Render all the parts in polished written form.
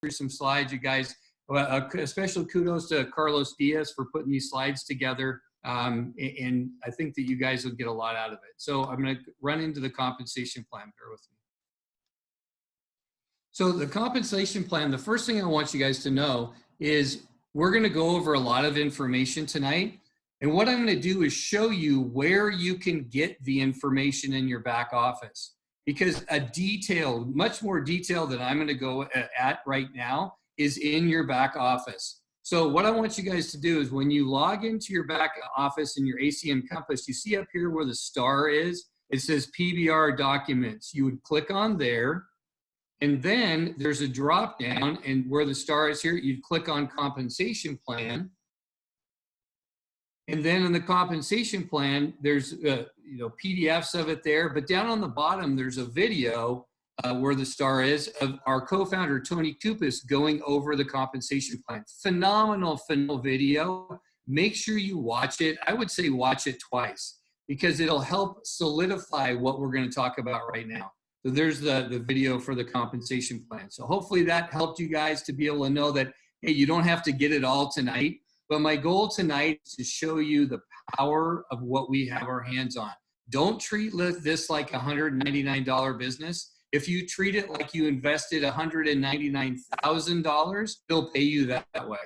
through some slides, you guys. A special kudos to Carlos Diaz for putting these slides together. And I think that you guys will get a lot out of it. So I'm going to run into the compensation plan. Bear with me. So the compensation plan, the first thing I want you guys to know is we're going to go over a lot of information tonight. And what I'm going to do is show you where you can get the information in your back office. Because a detail, much more detail than I'm going to go at right now, is in your back office. So what I want you guys to do is when you log into your back office in your ACN Compass, you see up here where the star is, it says PBR documents. You would click on there, and then there's a drop down, and where the star is here, you'd click on compensation plan. And then in the compensation plan, there's PDFs of it there, but down on the bottom, there's a video where the star is of our co-founder, Tony Kupas, going over the compensation plan. Phenomenal video. Make sure you watch it. I would say watch it twice because it'll help solidify what we're going to talk about right now. So there's the video for the compensation plan. So hopefully that helped you guys to be able to know that, hey, you don't have to get it all tonight. But my goal tonight is to show you the power of what we have our hands on. Don't treat this like a $199 business. If you treat it like you invested $199,000, they'll pay you that way.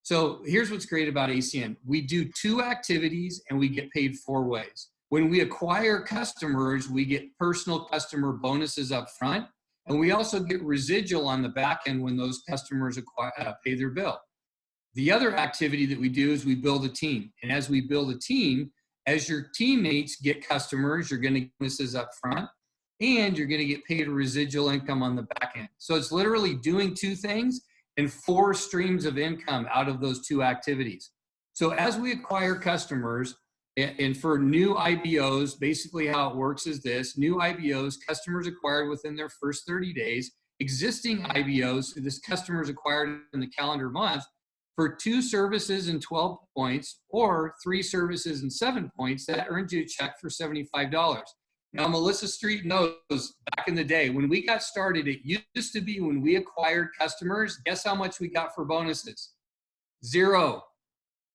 So here's what's great about ACN. We do 2 activities and we get paid 4 ways. When we acquire customers, we get personal customer bonuses up front, and we also get residual on the back end when those customers pay their bill. The other activity that we do is we build a team. And as we build a team, as your teammates get customers, you're going to get bonuses up front, and you're going to get paid a residual income on the back end. So it's literally doing 2 things and 4 streams of income out of those 2 activities. So as we acquire customers, and for new IBOs, basically how it works is this: new IBOs, customers acquired within their first 30 days, existing IBOs, this customers acquired in the calendar month, for 2 services and 12 points, or 3 services and 7 points, that earns you a check for $75. Now, Melissa Street knows back in the day, when we got started, it used to be when we acquired customers, guess how much we got for bonuses? 0.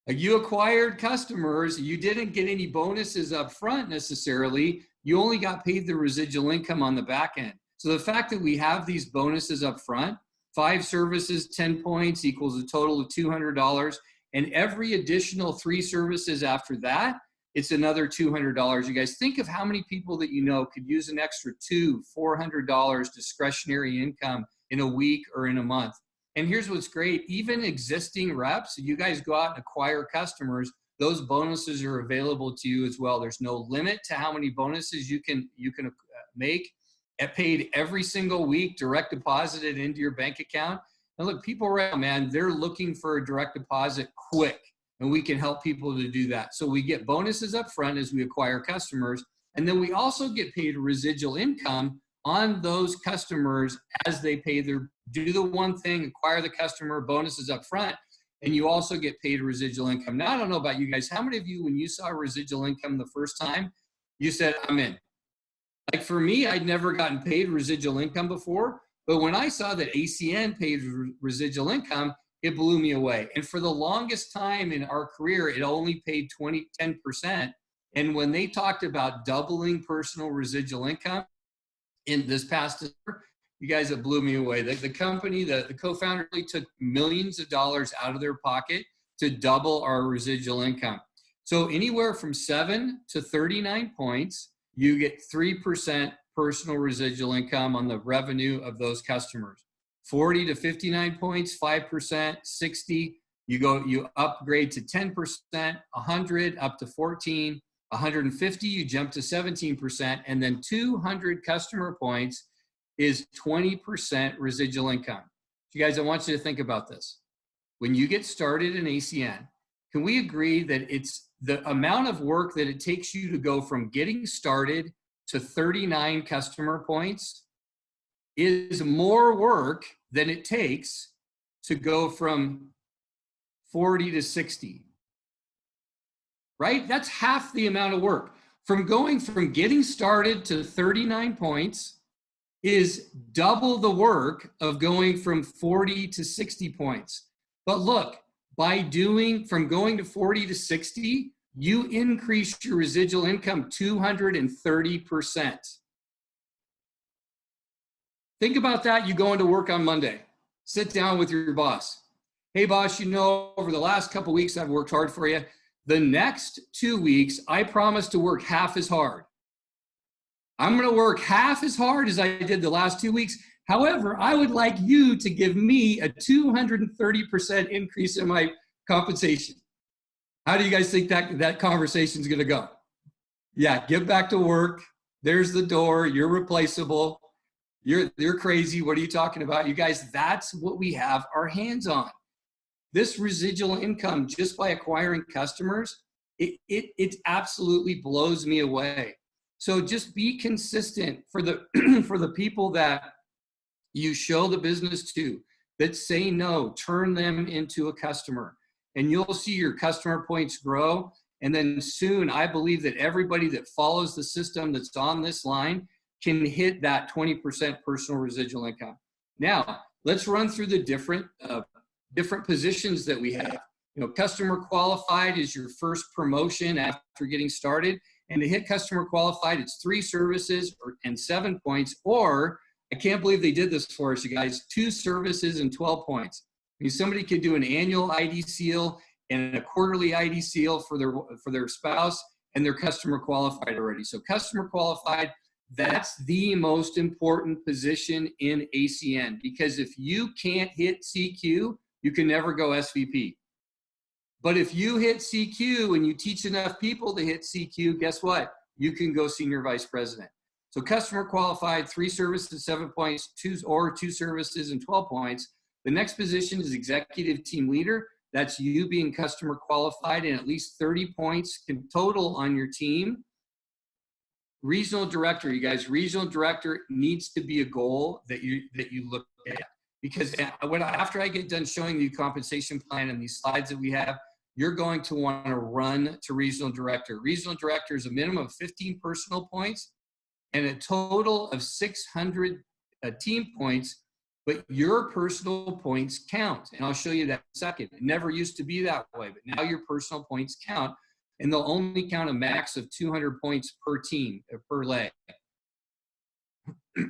You acquired customers, you didn't get any bonuses up front necessarily, you only got paid the residual income on the back end. So the fact that we have these bonuses up front, 5 services, 10 points equals a total of $200, and every additional 3 services after that, it's another $200. You guys think of how many people that you know could use an extra $400 discretionary income in a week or in a month. And here's what's great: even existing reps, you guys go out and acquire customers, those bonuses are available to you as well. There's no limit to how many bonuses you can make. Paid every single week, direct deposited into your bank account. And look, people right now, man, they're looking for a direct deposit quick, and we can help people to do that. So we get bonuses up front as we acquire customers, and then we also get paid residual income on those customers as they do the one thing, acquire the customer, bonuses up front, and you also get paid residual income. Now, I don't know about you guys, how many of you, when you saw residual income the first time, you said, I'm in? Like for me, I'd never gotten paid residual income before, but when I saw that ACN paid residual income, it blew me away. And for the longest time in our career, it only paid 10%. And when they talked about doubling personal residual income in this past December, you guys, it blew me away. The company, the co-founder really took millions of dollars out of their pocket to double our residual income. So anywhere from 7 to 39 points, you get 3% personal residual income on the revenue of those customers. 40 to 59 points, 5%, 60, you upgrade to 10%, 100 up to 14, 150, you jump to 17%, and then 200 customer points is 20% residual income. You guys, I want you to think about this. When you get started in ACN, can we agree that it's the amount of work that it takes you to go from getting started to 39 customer points is more work than it takes to go from 40 to 60, right? That's half the amount of work. From going from getting started to 39 points is double the work of going from 40 to 60 points. But look, by from going to 40 to 60, you increase your residual income 230%. Think about that. You go into work on Monday, sit down with your boss. Hey boss, you know, over the last couple of weeks, I've worked hard for you. The next 2 weeks, I promise to work half as hard. I'm going to work half as hard as I did the last 2 weeks. However, I would like you to give me a 230% increase in my compensation. How do you guys think that conversation is going to go? Yeah, get back to work. There's the door. You're replaceable. You're crazy. What are you talking about? You guys, that's what we have our hands on. This residual income, just by acquiring customers, it absolutely blows me away. So just be consistent for the for the people that you show the business to, that say no, turn them into a customer, and you'll see your customer points grow. And then soon, I believe that everybody that follows the system that's on this line can hit that 20% personal residual income. Now, let's run through the different positions that we have. You know, customer qualified is your first promotion after getting started. And to hit customer qualified, it's 3 services and 7 points, or I can't believe they did this for us, you guys, 2 services and 12 points. I mean, somebody could do an annual ID seal and a quarterly ID seal for their spouse, and they're customer qualified already. So customer qualified, that's the most important position in ACN, because if you can't hit CQ, you can never go SVP. But if you hit CQ and you teach enough people to hit CQ, guess what? You can go senior vice president. So customer qualified, 3 services, 7 points, 2 services and 12 points. The next position is executive team leader. That's you being customer qualified and at least 30 points total on your team. Regional director, you guys, regional director needs to be a goal that you look at, because after I get done showing you compensation plan and these slides that we have, you're going to want to run to regional director. Regional director is a minimum of 15 personal points and a total of 600 team points, but your personal points count. And I'll show you that in a second. It never used to be that way, but now your personal points count, and they'll only count a max of 200 points per team, per leg.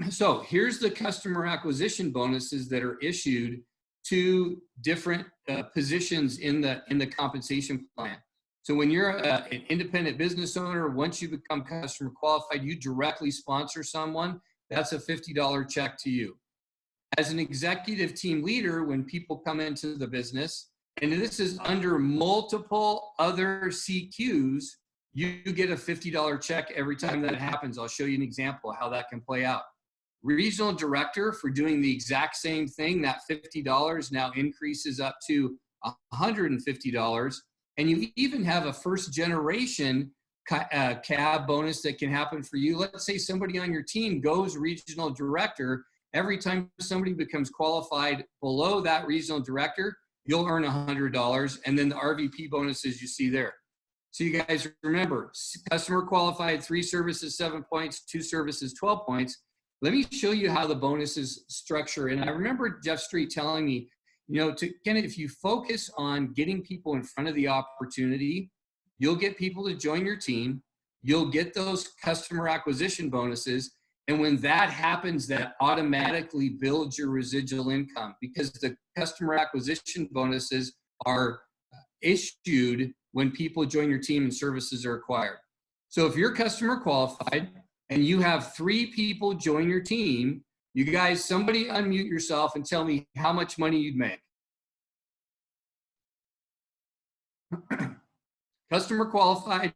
So here's the customer acquisition bonuses that are issued to different positions in the compensation plan. So when you're an independent business owner, once you become customer qualified, you directly sponsor someone, that's a $50 check to you. As an executive team leader, when people come into the business, and this is under multiple other CQs, you get a $50 check every time that happens. I'll show you an example of how that can play out. Regional director, for doing the exact same thing, that $50 now increases up to $150. And you even have a first generation cab bonus that can happen for you. Let's say somebody on your team goes regional director. Every time somebody becomes qualified below that regional director, you'll earn $100. And then the RVP bonuses you see there. So you guys remember, customer qualified, 3 services, 7 points, 2 services, 12 points. Let me show you how the bonuses structure. And I remember Jeff Street telling me, you know, if you focus on getting people in front of the opportunity, you'll get people to join your team. You'll get those customer acquisition bonuses. And when that happens, that automatically builds your residual income, because the customer acquisition bonuses are issued when people join your team and services are acquired. So if you're customer qualified and you have 3 people join your team, you guys, somebody unmute yourself and tell me how much money you'd make. Customer qualified,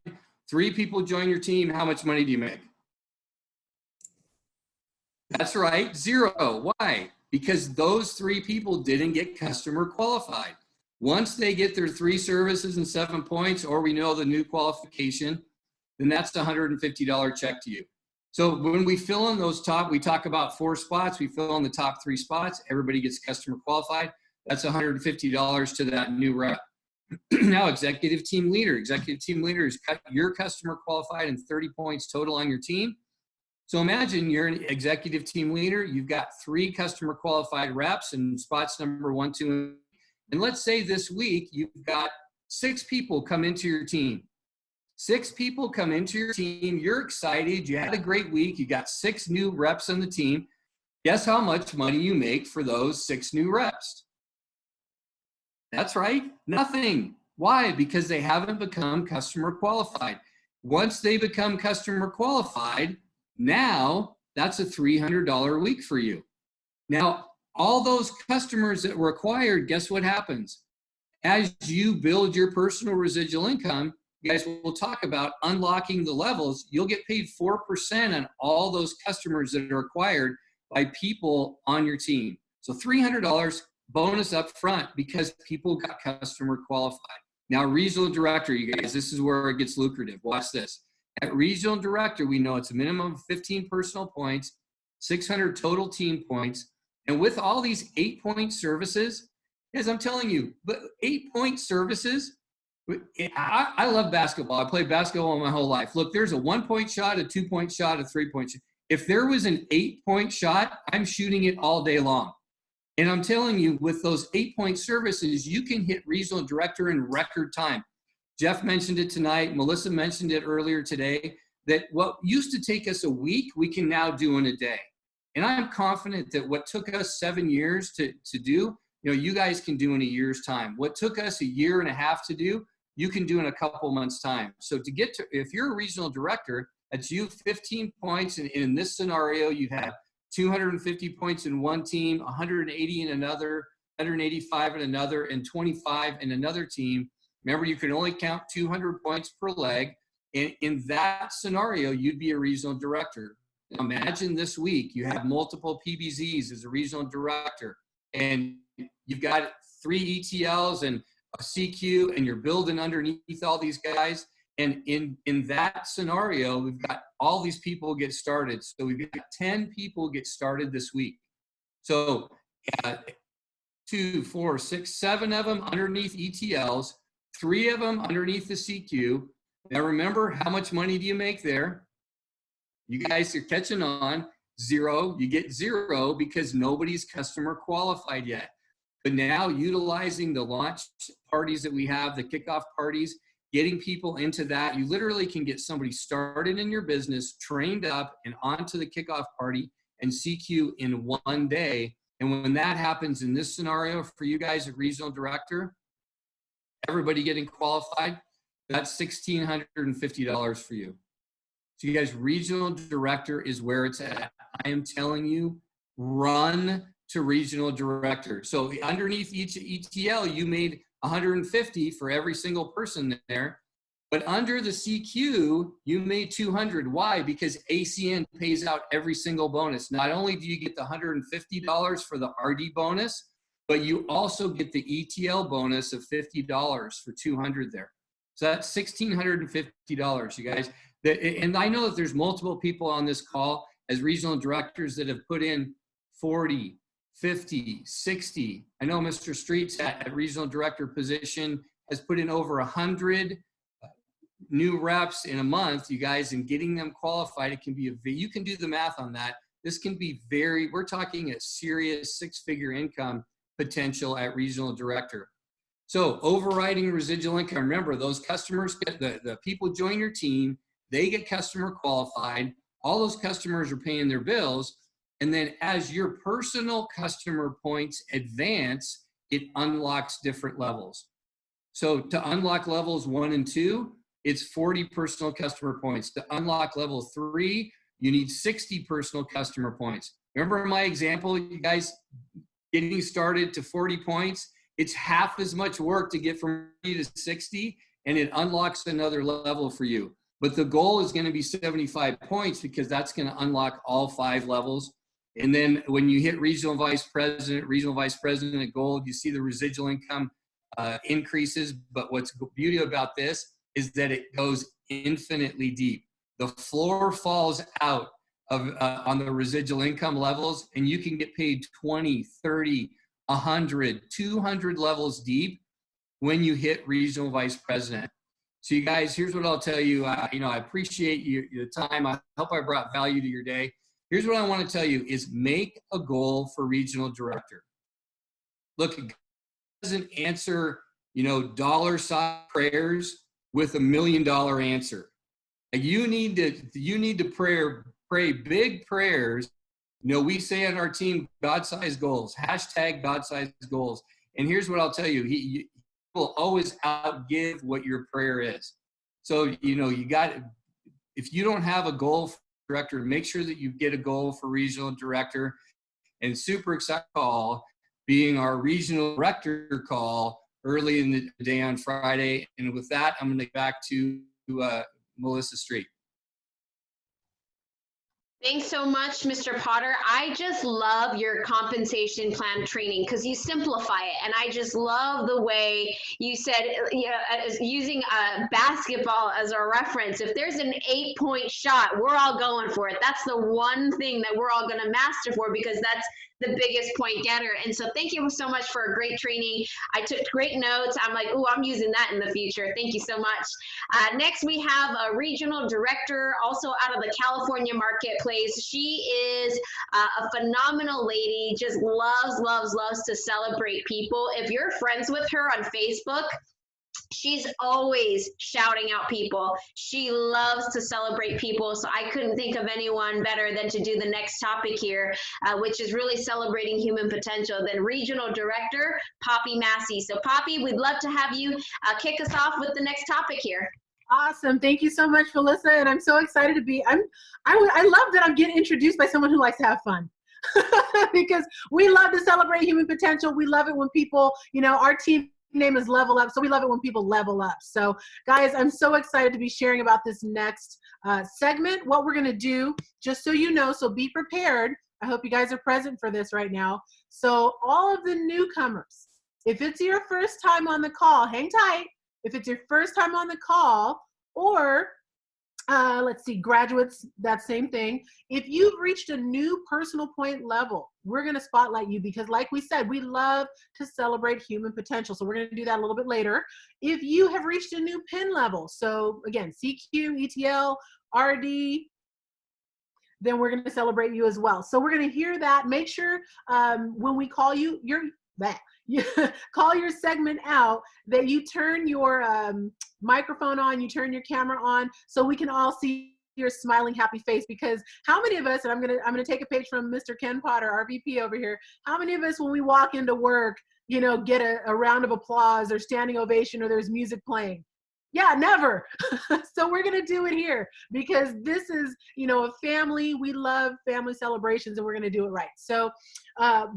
3 people join your team, how much money do you make? That's right, 0. Why? Because those 3 people didn't get customer qualified. Once they get their 3 services and 7 points, or we know the new qualification, then that's the $150 check to you. So when we fill in those we talk about 4 spots, we fill in the top 3 spots, everybody gets customer qualified. That's $150 to that new rep. Now, executive team leader. Executive team leader is your customer qualified and 30 points total on your team. So imagine you're an executive team leader. You've got 3 customer qualified reps in spots number 1, 2, and let's say this week you've got 6 people come into your team. 6 people come into your team. You're excited. You had a great week. You got 6 new reps on the team. Guess how much money you make for those 6 new reps? That's right, nothing. Why? Because they haven't become customer qualified. Once they become customer qualified, now that's a $300 a week for you. Now, all those customers that were acquired, guess what happens? As you build your personal residual income, you guys will talk about unlocking the levels. You'll get paid 4% on all those customers that are acquired by people on your team. So $300 bonus up front because people got customer qualified. Now, regional director, you guys, this is where it gets lucrative. Watch this. At regional director, we know it's a minimum of 15 personal points, 600 total team points. And with all these 8-point services, as I'm telling you, but 8-point services, I love basketball. I played basketball my whole life. Look, there's a 1-point shot, a 2-point shot, a 3-point shot. If there was an 8-point shot, I'm shooting it all day long. And I'm telling you, with those 8-point services, you can hit regional director in record time. Jeff mentioned it tonight. Melissa mentioned it earlier today, that what used to take us a week, we can now do in a day. And I'm confident that what took us 7 years to do, you guys can do in a year's time. What took us a year and a half to do, you can do in a couple months' time. So to get to, if you're a regional director, that's you 15 points. And in this scenario, you have 250 points in one team, 180 in another, 185 in another, and 25 in another team. Remember, you can only count 200 points per leg. And in that scenario, you'd be a regional director. Imagine this week you have multiple PBZs as a regional director, and you've got 3 ETLs and a CQ, and you're building underneath all these guys. And in that scenario, we've got all these people get started. So we've got 10 people get started this week. So 2, 4, 6, 7 of them underneath ETLs, 3 of them underneath the CQ. Now remember, how much money do you make there? You guys are catching on. 0. You get 0 because nobody's customer qualified yet. But now utilizing the launch parties that we have, the kickoff parties, getting people into that, you literally can get somebody started in your business, trained up, and onto the kickoff party and CQ in 1 day. And when that happens in this scenario for you guys at regional director, everybody getting qualified, that's $1,650 for you. So you guys, regional director is where it's at. I am telling you, run to regional director. So underneath each ETL, you made 150 for every single person there. But under the CQ, you made 200. Why? Because ACN pays out every single bonus. Not only do you get the $150 for the RD bonus, but you also get the ETL bonus of $50 for 200 there. So that's $1,650, you guys. And I know that there's multiple people on this call as regional directors that have put in 40, 50, 60. I know Mr. Streets at regional director position has put in over 100 new reps in a month, you guys, and getting them qualified. It can be you can do the math on that. This can be we're talking a serious 6-figure income potential at regional director. So overriding residual income, remember those customers, the people join your team, they get customer qualified. All those customers are paying their bills. And then as your personal customer points advance, it unlocks different levels. So to unlock levels 1 and 2, it's 40 personal customer points. To unlock level 3, you need 60 personal customer points. Remember my example, you guys, getting started to 40 points, it's half as much work to get from 40 to 60, and it unlocks another level for you. But the goal is going to be 75 points because that's going to unlock all 5 levels. And then when you hit regional vice president at gold, you see the residual income increases. But what's beauty about this is that it goes infinitely deep. The floor falls out of on the residual income levels, and you can get paid 20, 30, 100, 200 levels deep when you hit regional vice president. So you guys, here's what I'll tell you. I appreciate your time. I hope I brought value to your day. Here's what I want to tell you is make a goal for regional director. Look, it doesn't answer, dollar sign prayers with $1 million answer. You need to pray big prayers. We say on our team, God-sized goals, # God-sized goals. And here's what I'll tell you. He will always outgive what your prayer is. So, if you don't have a goal for director, make sure that you get a goal for regional director. And super excited call being our regional director call early in the day on Friday. And with that, I'm going to get back to Melissa Street. Thanks so much, Mr. Potter. I just love your compensation plan training because you simplify it. And I just love the way you said, using basketball as a reference. If there's an 8-point shot, we're all going for it. That's the one thing that we're all going to master for because that's the biggest point getter. And so thank you so much for a great training. I took great notes. I'm like, oh, I'm using that in the future. Thank you so much. Next, we have a regional director, also out of the California marketplace. She is a phenomenal lady, just loves to celebrate people. If you're friends with her on Facebook, she's always shouting out people. She loves to celebrate people. So I couldn't think of anyone better than to do the next topic here, which is really celebrating human potential, than Regional Director, Poppy Massey. So Poppy, we'd love to have you kick us off with the next topic here. Awesome. Thank you so much, Felissa. And I'm so excited to be, I love that I'm getting introduced by someone who likes to have fun. Because we love to celebrate human potential. We love it when people, our team name is Level Up, so we love it when people level up. So guys, I'm so excited to be sharing about this next segment. What we're going to do, just so you know, so be prepared. I hope you guys are present for this right now. So all of the newcomers, if it's your first time on the call, hang tight. If it's your first time on the call, or let's see, graduates, that same thing. If you've reached a new personal point level, we're going to spotlight you because like we said, we love to celebrate human potential. So we're going to do that a little bit later. If you have reached a new PIN level, so again, CQ, ETL, RD, then we're going to celebrate you as well. So we're going to hear that. Make sure when we call you, you call your segment out, that you turn your microphone on, you turn your camera on, so we can all see your smiling, happy face. Because how many of us, and I'm gonna take a page from Mr. Ken Potter, our VP over here, how many of us, when we walk into work, get a round of applause or standing ovation or there's music playing? Yeah, never. So we're going to do it here because this is, a family. We love family celebrations and we're going to do it right. So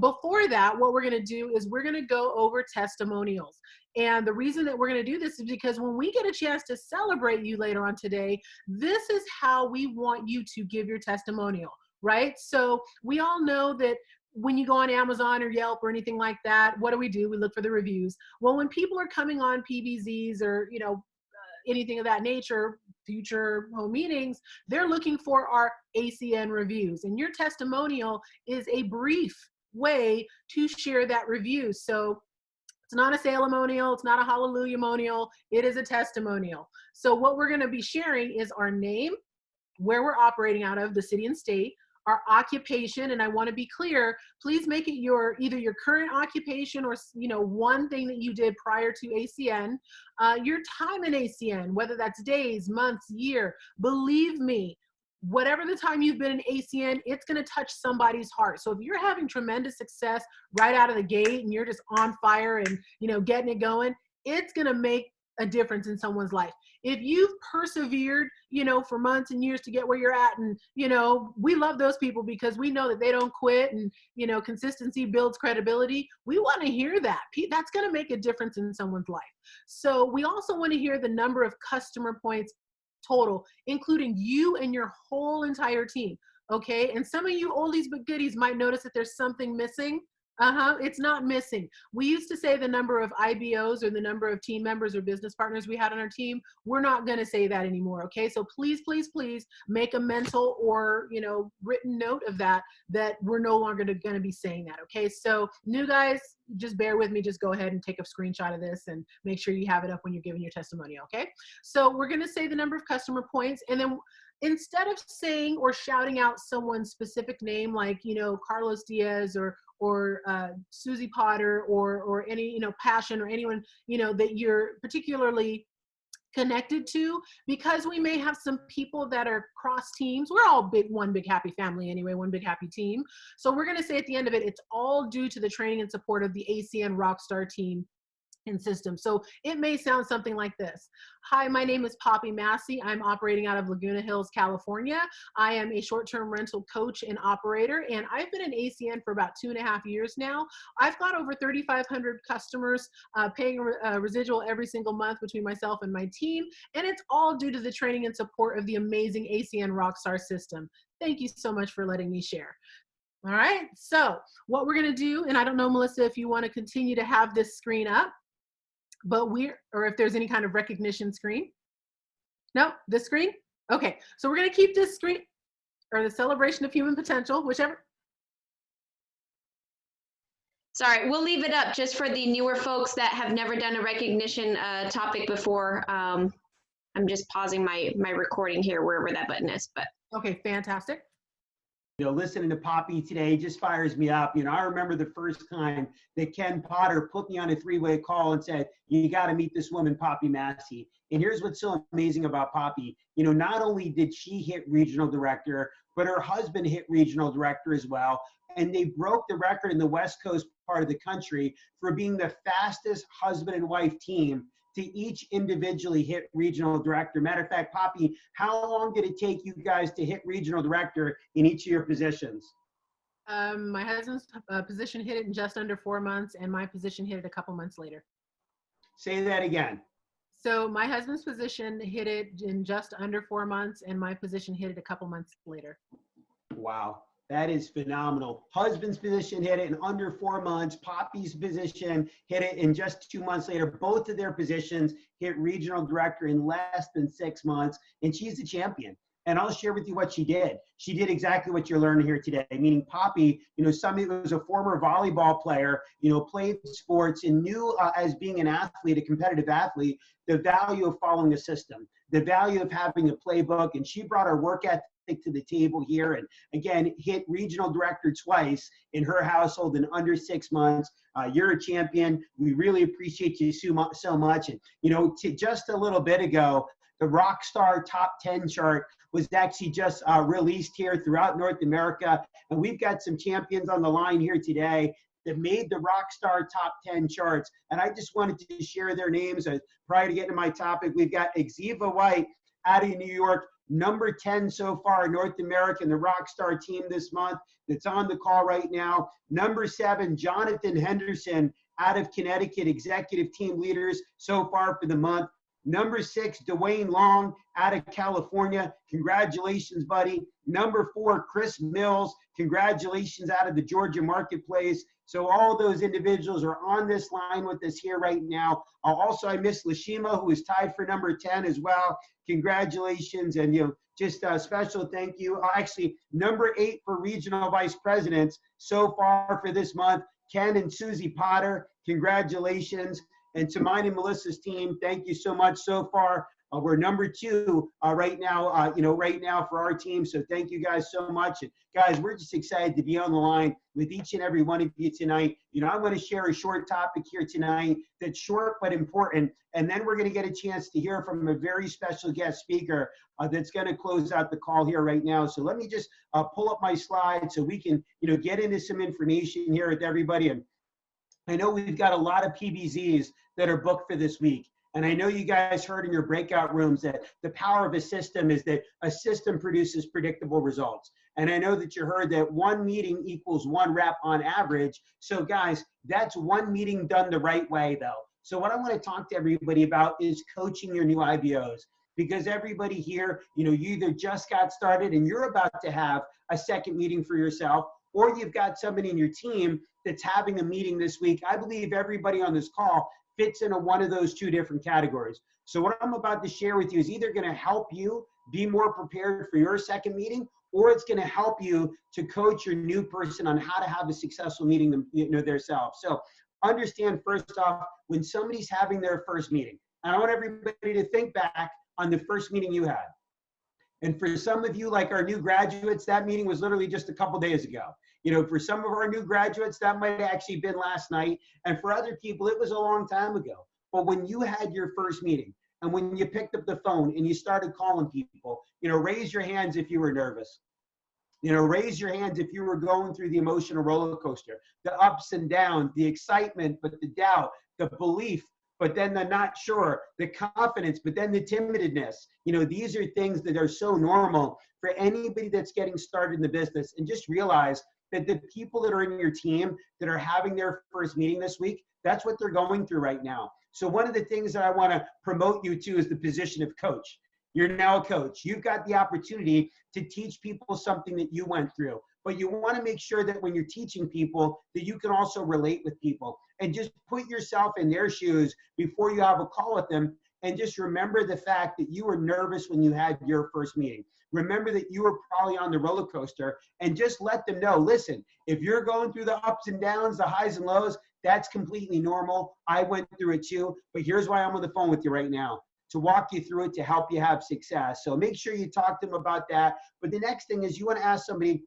before that, what we're going to do is we're going to go over testimonials. And the reason that we're going to do this is because when we get a chance to celebrate you later on today, this is how we want you to give your testimonial, right? So we all know that when you go on Amazon or Yelp or anything like that, what do? We look for the reviews. Well, when people are coming on PBZs or, anything of that nature, future home meetings, they're looking for our ACN reviews. And your testimonial is a brief way to share that review. So it's not a salamonial, it's not a hallelujah-monial, it is a testimonial. So what we're going to be sharing is our name, where we're operating out of, the city and state, our occupation, and I want to be clear, please make it either your current occupation or one thing that you did prior to ACN, your time in ACN, whether that's days, months, year. Believe me, whatever the time you've been in ACN, it's going to touch somebody's heart. So if you're having tremendous success right out of the gate and you're just on fire and getting it going, it's going to make a difference in someone's life. If you've persevered, for months and years to get where you're at, and, we love those people because we know that they don't quit, and, consistency builds credibility. We want to hear that. That's going to make a difference in someone's life. So we also want to hear the number of customer points total, including you and your whole entire team. Okay. And some of you oldies but goodies might notice that there's something missing. It's not missing. We used to say the number of IBOs or the number of team members or business partners we had on our team. We're not going to say that anymore. Okay. So please, please, please make a mental or, written note of that we're no longer going to be saying that. Okay. So new guys, just bear with me. Just go ahead and take a screenshot of this and make sure you have it up when you're giving your testimonial. Okay. So we're going to say the number of customer points, and then instead of saying or shouting out someone's specific name, like, Carlos Diaz or Susie Potter or any, Passion or anyone, that you're particularly connected to, because we may have some people that are cross teams. We're all one big happy family anyway, one big happy team. So we're going to say at the end of it, it's all due to the training and support of the ACN Rockstar team and system. So it may sound something like this. Hi, my name is Poppy Massey. I'm operating out of Laguna Hills, California. I am a short-term rental coach and operator, and I've been an ACN for about 2.5 years now. I've got over 3,500 customers paying a residual every single month between myself and my team, and it's all due to the training and support of the amazing ACN Rockstar system. Thank you so much for letting me share. All right, so what we're gonna do, and I don't know, Melissa, if you wanna continue to have this screen up, but or if there's any kind of recognition screen. No, this screen? Okay, so we're gonna keep this screen, or the celebration of human potential, whichever. Sorry, we'll leave it up just for the newer folks that have never done a recognition topic before. I'm just pausing my recording here, wherever that button is, but. Okay, fantastic. Listening to Poppy today just fires me up. I remember the first time that Ken Potter put me on a 3-way call and said, you got to meet this woman, Poppy Massey. And here's what's so amazing about Poppy. Not only did she hit regional director, but her husband hit regional director as well. And they broke the record in the West Coast part of the country for being the fastest husband and wife team to each individually hit regional director. Matter of fact, Poppy, how long did it take you guys to hit regional director in each of your positions? My husband's position hit it in just under 4 months, and my position hit it a couple months later. Say that again. So my husband's position hit it in just under 4 months, and my position hit it a couple months later. Wow. That is phenomenal. Husband's position hit it in under 4 months. Poppy's position hit it in just 2 months later. Both of their positions hit regional director in less than 6 months, and she's the champion. And I'll share with you what she did. She did exactly what you're learning here today, meaning Poppy, somebody who was a former volleyball player, played sports and knew as being an athlete, a competitive athlete, the value of following a system, the value of having a playbook. And she brought her work ethic to the table here, and again hit regional director twice in her household in under 6 months. You're a champion. We really appreciate you so much. And just a little bit ago, the Rockstar top 10 chart was actually just released here throughout North America, and we've got some champions on the line here today that made the Rockstar top 10 charts. And I just wanted to share their names. Prior to getting to my topic, we've got Xiva White out of New York, number 10 so far in North America in the Rockstar team this month, that's on the call right now. Number 7, Jonathan Henderson out of Connecticut, executive team leaders so far for the month. Number 6, Dwayne Long out of California. Congratulations, buddy. Number 4, Chris Mills. Congratulations out of the Georgia marketplace. So all those individuals are on this line with us here right now. Also, I miss Lashima, who is tied for number 10 as well. Congratulations, and just a special thank you. Actually, number 8 for regional vice presidents so far for this month, Ken and Susie Potter. Congratulations. And to mine and Melissa's team, thank you so much so far. We're number 2 right now, right now for our team. So thank you guys so much. And guys, we're just excited to be on the line with each and every one of you tonight. I want to share a short topic here tonight that's short but important. And then we're going to get a chance to hear from a very special guest speaker that's going to close out the call here right now. So let me just pull up my slides so we can, get into some information here with everybody. And I know we've got a lot of PBZs that are booked for this week. And I know you guys heard in your breakout rooms that the power of a system is that a system produces predictable results. And I know that you heard that 1 meeting equals 1 rep on average. So guys, that's 1 meeting done the right way though. So what I want to talk to everybody about is coaching your new IBOs. Because everybody here, you either just got started and you're about to have a second meeting for yourself, or you've got somebody in your team that's having a meeting this week. I believe everybody on this call fits into one of those two different categories. So what I'm about to share with you is either going to help you be more prepared for your second meeting, or it's going to help you to coach your new person on how to have a successful meeting themselves. So understand, first off, when somebody's having their first meeting, and I want everybody to think back on the first meeting you had. And for some of you, like our new graduates, that meeting was literally just a couple days ago. For some of our new graduates, that might have actually been last night. And for other people, it was a long time ago. But when you had your first meeting, and when you picked up the phone and you started calling people, raise your hands if you were nervous. Raise your hands if you were going through the emotional roller coaster, the ups and downs, the excitement, but the doubt, the belief, but then the not sure, the confidence, but then the timidness. These are things that are so normal for anybody that's getting started in the business. And just realize that the people that are in your team that are having their first meeting this week, that's what they're going through right now. So one of the things that I want to promote you to is the position of coach. You're now a coach. You've got the opportunity to teach people something that you went through, but you want to make sure that when you're teaching people that you can also relate with people and just put yourself in their shoes before you have a call with them. And just remember the fact that you were nervous when you had your first meeting. Remember that you were probably on the roller coaster, and just let them know, listen, if you're going through the ups and downs, the highs and lows, that's completely normal. I went through it too, but here's why I'm on the phone with you right now, to walk you through it, to help you have success. So make sure you talk to them about that. But the next thing is you want to ask somebody,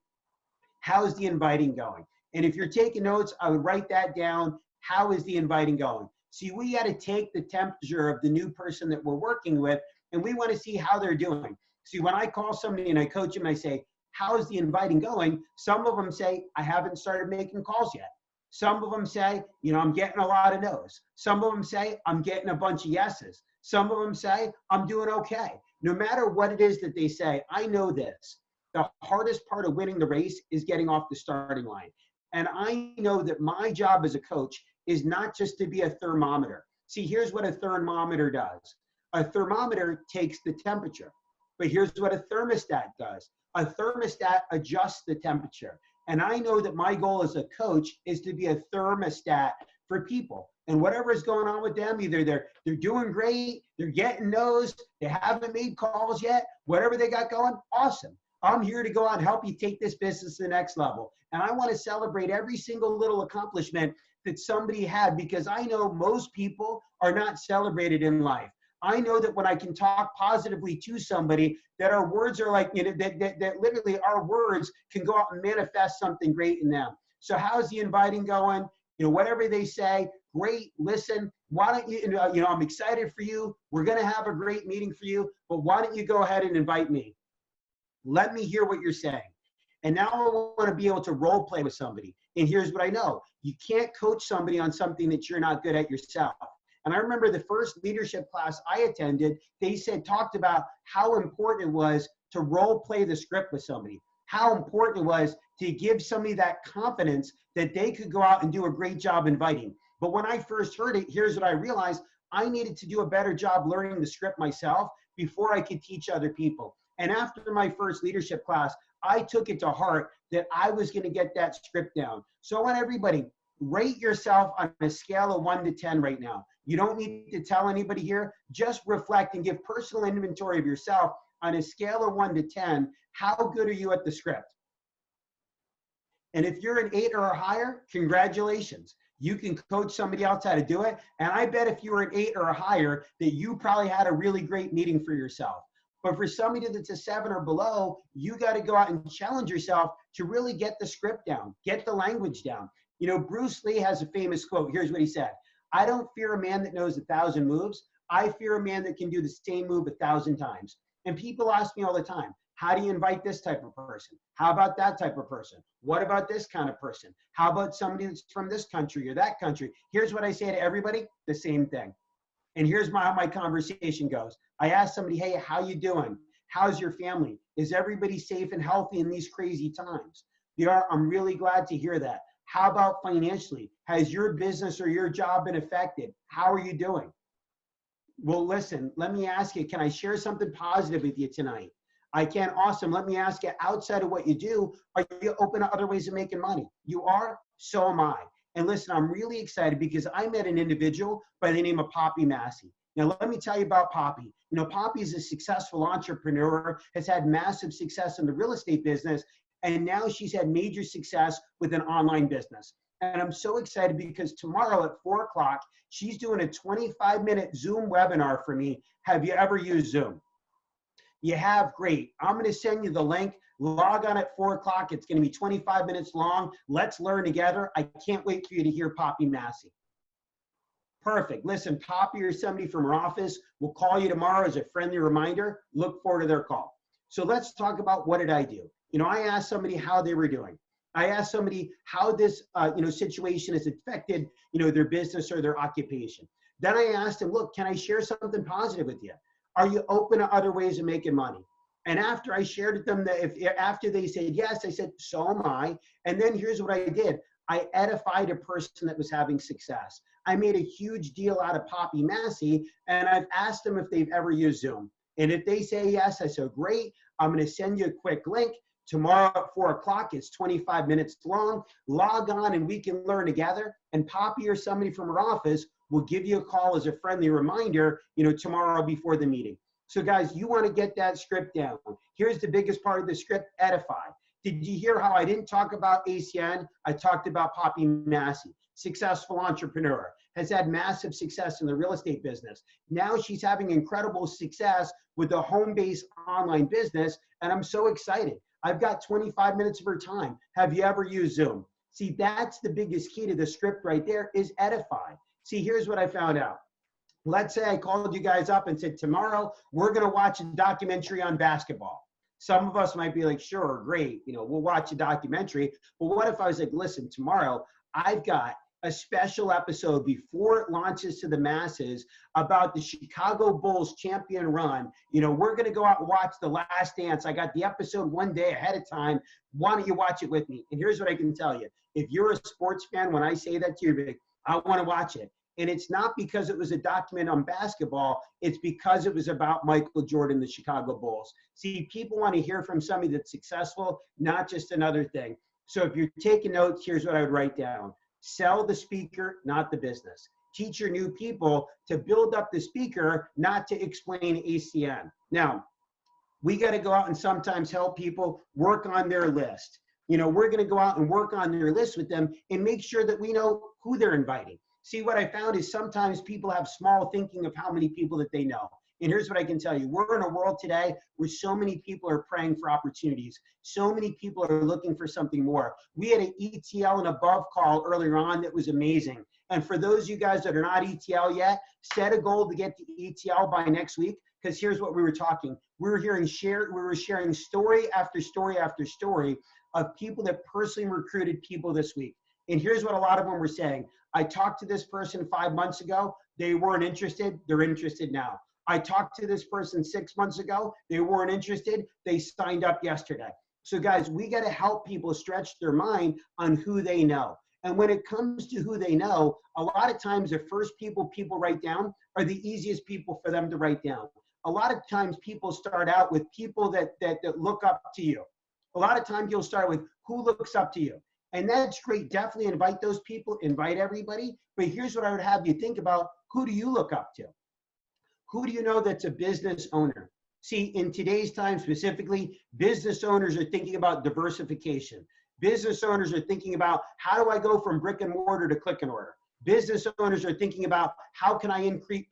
how's the inviting going? And if you're taking notes, I would write that down. How is the inviting going? See, we got to take the temperature of the new person that we're working with, and we want to see how they're doing. See, when I call somebody and I coach them, I say, how's the inviting going? Some of them say, I haven't started making calls yet. Some of them say, I'm getting a lot of no's. Some of them say, I'm getting a bunch of yeses. Some of them say, I'm doing okay. No matter what it is that they say, I know this. The hardest part of winning the race is getting off the starting line. And I know that my job as a coach is not just to be a thermometer. See, here's what a thermometer does. A thermometer takes the temperature, but here's what a thermostat does. A thermostat adjusts the temperature. And I know that my goal as a coach is to be a thermostat for people. And whatever is going on with them, either they're doing great, they're getting no's, they haven't made calls yet, whatever they got going, awesome. I'm here to go out and help you take this business to the next level. And I want to celebrate every single little accomplishment that somebody had, because I know most people are not celebrated in life. I know that when I can talk positively to somebody, that our words are like, that literally our words can go out and manifest something great in them. So how's the inviting going? Whatever they say, great, listen, why don't you, I'm excited for you. We're going to have a great meeting for you, but why don't you go ahead and invite me? Let me hear what you're saying. And now I want to be able to role play with somebody. And here's what I know. You can't coach somebody on something that you're not good at yourself. And I remember the first leadership class I attended, they talked about how important it was to role play the script with somebody, how important it was to give somebody that confidence that they could go out and do a great job inviting. But when I first heard it, here's what I realized. I needed to do a better job learning the script myself before I could teach other people. And after my first leadership class, I took it to heart that I was going to get that script down. So I want everybody, rate yourself on a scale of 1 to 10 right now. You don't need to tell anybody here. Just reflect and give personal inventory of yourself on a scale of 1 to 10. How good are you at the script? And if you're an 8 or higher, congratulations. You can coach somebody else how to do it. And I bet if you were an 8 or higher, that you probably had a really great meeting for yourself. But for somebody that's a 7 or below, you got to go out and challenge yourself to really get the script down, get the language down. Bruce Lee has a famous quote. Here's what he said. I don't fear a man that knows 1,000 moves. I fear a man that can do the same move 1,000 times. And people ask me all the time, how do you invite this type of person? How about that type of person? What about this kind of person? How about somebody that's from this country or that country? Here's what I say to everybody, the same thing. And here's how my conversation goes. I ask somebody, hey, how you doing? How's your family? Is everybody safe and healthy in these crazy times? I'm really glad to hear that. How about financially? Has your business or your job been affected? How are you doing? Well, listen, let me ask you, can I share something positive with you tonight? I can. Awesome. Let me ask you, outside of what you do, are you open to other ways of making money? You are? So am I. And listen, I'm really excited because I met an individual by the name of Poppy Massey. Now, let me tell you about Poppy. You know, Poppy is a successful entrepreneur, has had massive success in the real estate business, and now she's had major success with an online business. And I'm so excited because tomorrow at 4 o'clock, she's doing a 25-minute Zoom webinar for me. Have you ever used Zoom? You have? Great. I'm going to send you the link. Log on at 4 o'clock. It's going to be 25 minutes long. Let's learn together. I can't wait for you to hear Poppy Massey. Perfect. Listen, Poppy or somebody from her office will call you tomorrow as a friendly reminder. Look forward to their call. So let's talk about what did I do. You know, I asked somebody how they were doing. I asked somebody how this situation has affected their business or their occupation. Then I asked them, look, can I share something positive with you? Are you open to other ways of making money? And after I shared with them that after they said yes, I said, so am I. And then here's what I did. I edified a person that was having success. I made a huge deal out of Poppy Massey, and I've asked them if they've ever used Zoom. And if they say yes, I said, great, I'm going to send you a quick link. Tomorrow at 4 o'clock, it's 25 minutes long. Log on and we can learn together. And Poppy or somebody from her office will give you a call as a friendly reminder, tomorrow before the meeting. So guys, you want to get that script down. Here's the biggest part of the script, edify. Did you hear how I didn't talk about ACN? I talked about Poppy Massey, successful entrepreneur, has had massive success in the real estate business. Now she's having incredible success with a home-based online business, and I'm so excited. I've got 25 minutes of her time. Have you ever used Zoom? See, that's the biggest key to the script right there is edify. See, here's what I found out. Let's say I called you guys up and said, tomorrow we're going to watch a documentary on basketball. Some of us might be like, sure, great, we'll watch a documentary. But what if I was like, listen, tomorrow I've got a special episode before it launches to the masses about the Chicago Bulls champion run. We're going to go out and watch The Last Dance. I got the episode one day ahead of time. Why don't you watch it with me? And here's what I can tell you. If you're a sports fan, when I say that to you, I want to watch it. And it's not because it was a document on basketball. It's because it was about Michael Jordan, the Chicago Bulls. See, people want to hear from somebody that's successful, not just another thing. So if you're taking notes, here's what I would write down. Sell the speaker, not the business. Teach your new people to build up the speaker, not to explain ACN. Now, we got to go out and sometimes help people work on their list. We're going to go out and work on their list with them and make sure that we know who they're inviting. See, what I found is sometimes people have small thinking of how many people that they know. And here's what I can tell you. We're in a world today where so many people are praying for opportunities. So many people are looking for something more. We had an ETL and above call earlier on that was amazing. And for those of you guys that are not ETL yet, set a goal to get to ETL by next week, because here's what we were talking. We were sharing story after story after story of people that personally recruited people this week. And here's what a lot of them were saying. I talked to this person 5 months ago. They weren't interested. They're interested now. I talked to this person 6 months ago. They weren't interested. They signed up yesterday. So guys, we got to help people stretch their mind on who they know. And when it comes to who they know, a lot of times the first people write down are the easiest people for them to write down. A lot of times people start out with people that look up to you. A lot of times you'll start with who looks up to you. And that's great. Definitely invite those people, invite everybody. But here's what I would have you think about. Who do you look up to? Who do you know that's a business owner? See, in today's time specifically, business owners are thinking about diversification. Business owners are thinking about how do I go from brick and mortar to click and order? Business owners are thinking about how can I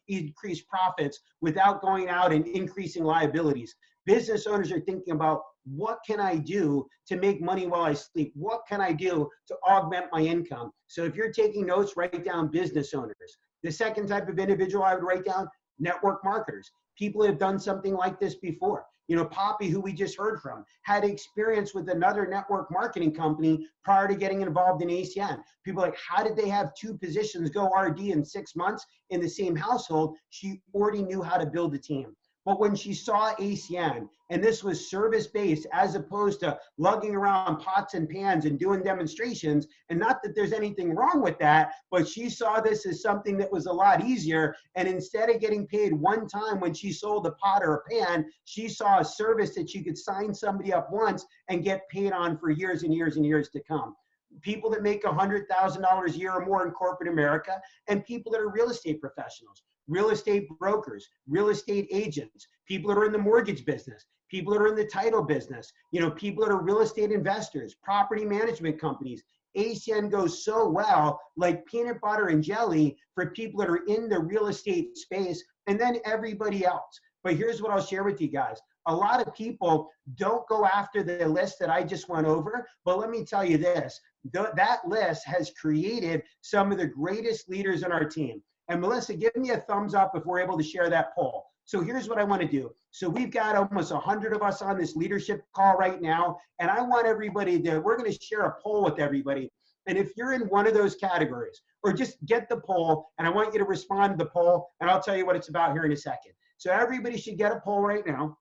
increase profits without going out and increasing liabilities. Business owners are thinking about what can I do to make money while I sleep? What can I do to augment my income? So if you're taking notes, write down business owners. The second type of individual I would write down, network marketers. People who have done something like this before. Poppy, who we just heard from, had experience with another network marketing company prior to getting involved in ACN. People like, how did they have 2 positions go RD in 6 months in the same household? She already knew how to build a team. But when she saw ACN, and this was service-based as opposed to lugging around pots and pans and doing demonstrations, and not that there's anything wrong with that, but she saw this as something that was a lot easier. And instead of getting paid one time when she sold a pot or a pan, she saw a service that she could sign somebody up once and get paid on for years and years and years to come. People that make $100,000 a year or more in corporate America, and people that are real estate professionals, real estate brokers, real estate agents, people that are in the mortgage business, people that are in the title business, you know, people that are real estate investors, property management companies. ACN goes so well, like peanut butter and jelly for people that are in the real estate space, and then everybody else. But here's what I'll share with you guys. A lot of people don't go after the list that I just went over, but let me tell you this, that list has created some of the greatest leaders in our team. And Melissa, give me a thumbs up if we're able to share that poll. So here's what I want to do. So we've got almost 100 of us on this leadership call right now, and I want everybody to, we're going to share a poll with everybody. And if you're in one of those categories, or just get the poll, and I want you to respond to the poll, and I'll tell you what it's about here in a second. So everybody should get a poll right now.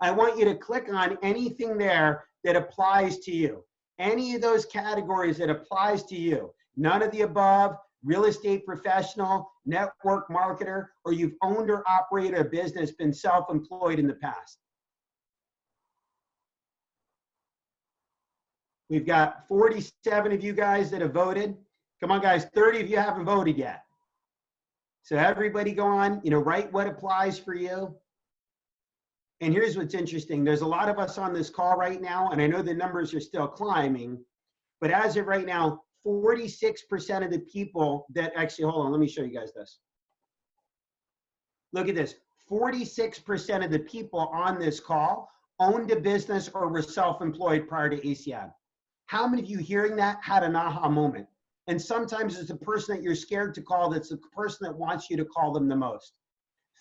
I want you to click on anything there that applies to you. Any of those categories that applies to you. None of the above, real estate professional, network marketer, or you've owned or operated a business, been self-employed in the past. We've got 47 of you guys that have voted. Come on, guys, 30 of you haven't voted yet. So everybody go on, you know, write what applies for you. And here's what's interesting. There's a lot of us on this call right now, and I know the numbers are still climbing, but as of right now, 46% of the people that actually, hold on, let me show you guys this. Look at this. 46% of the people on this call owned a business or were self-employed prior to ACN. How many of you hearing that had an aha moment? And sometimes it's the person that you're scared to call that's the person that wants you to call them the most.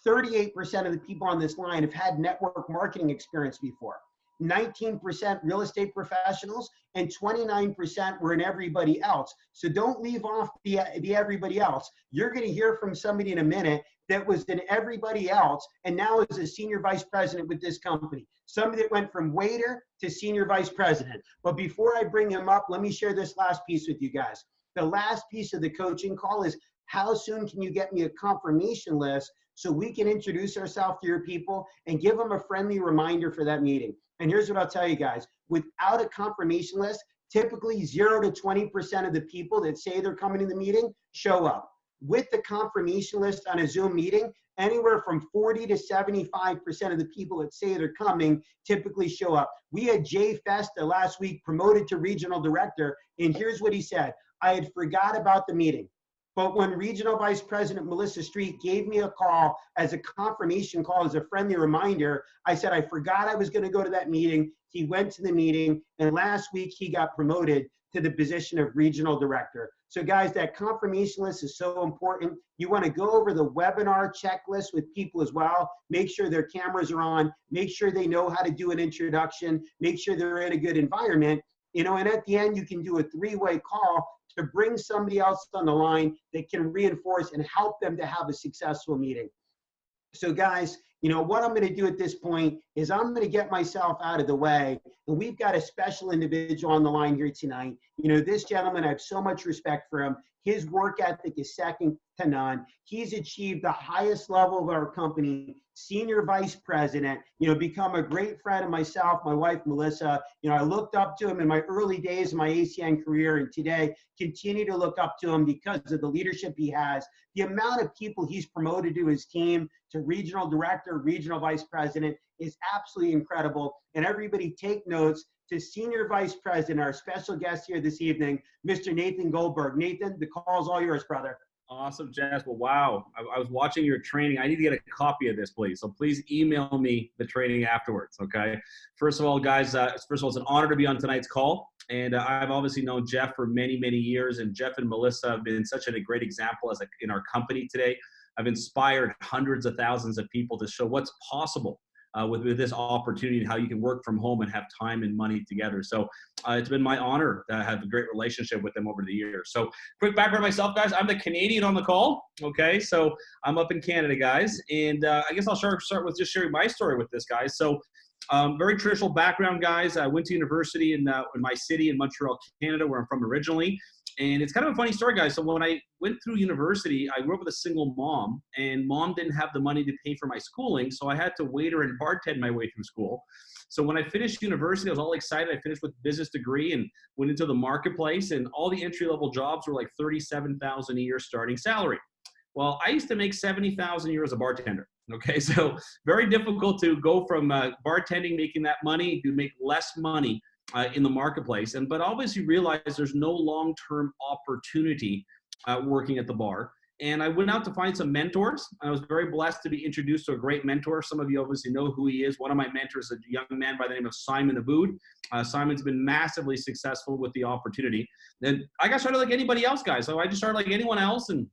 38% of the people on this line have had network marketing experience before. 19% real estate professionals, and 29% were in everybody else. So don't leave off the everybody else. You're going to hear from somebody in a minute that was in everybody else and now is a senior vice president with this company. Somebody that went from waiter to senior vice president. But before I bring him up, let me share this last piece with you guys. The last piece of the coaching call is, how soon can you get me a confirmation list so we can introduce ourselves to your people and give them a friendly reminder for that meeting? And here's what I'll tell you guys. Without a confirmation list, typically 0 to 20% of the people that say they're coming to the meeting show up. With the confirmation list on a Zoom meeting, anywhere from 40 to 75% of the people that say they're coming typically show up. We had Jay Festa last week promoted to regional director, and here's what he said. I had forgot about the meeting. But when Regional Vice President Melissa Street gave me a call as a confirmation call, as a friendly reminder, I said, I forgot I was going to go to that meeting. He went to the meeting, and last week he got promoted to the position of regional director. So guys, that confirmation list is so important. You want to go over the webinar checklist with people as well. Make sure their cameras are on. Make sure they know how to do an introduction. Make sure they're in a good environment. You know, and at the end, you can do a three-way call to bring somebody else on the line that can reinforce and help them to have a successful meeting. So guys, you know, what I'm going to do at this point is I'm going to get myself out of the way. And we've got a special individual on the line here tonight. You know, this gentleman, I have so much respect for him. His work ethic is second to none. He's achieved the highest level of our company, senior vice president, you know, become a great friend of myself, my wife, Melissa. You know, I looked up to him in my early days of my ACN career, and today continue to look up to him because of the leadership he has. The amount of people he's promoted to his team, to regional director, regional vice president, is absolutely incredible. And everybody take notes to Senior Vice President, our special guest here this evening, Mr. Nathan Goldberg. Nathan, the call's all yours, brother. Awesome, Jess. Well, wow. I was watching your training. I need to get a copy of this, please. So please email me the training afterwards, okay? First of all, guys, it's an honor to be on tonight's call. And I've obviously known Jeff for many, many years. And Jeff and Melissa have been such a great example in our company today. I've inspired hundreds of thousands of people to show what's possible with this opportunity and how you can work from home and have time and money together. So it's been my honor to have a great relationship with them over the years. So quick background on myself, guys. I'm the Canadian on the call. Okay, so I'm up in Canada, guys. And I guess I'll start with just sharing my story with this, guys. So very traditional background, guys. I went to university in my city in Montreal, Canada, where I'm from originally. And it's kind of a funny story, guys. So when I went through university, I grew up with a single mom, and mom didn't have the money to pay for my schooling. So I had to waiter and bartend my way through school. So when I finished university, I was all excited. I finished with a business degree and went into the marketplace, and all the entry-level jobs were like $37,000 a year starting salary. Well, I used to make $70,000 a year as a bartender. Okay, so very difficult to go from bartending, making that money, to make less money in the marketplace. But obviously realize there's no long-term opportunity working at the bar. And I went out to find some mentors. I was very blessed to be introduced to a great mentor. Some of you obviously know who he is. One of my mentors, a young man by the name of Simon Aboud. Simon's been massively successful with the opportunity. And I got started like anybody else, guys. So I just started like anyone else and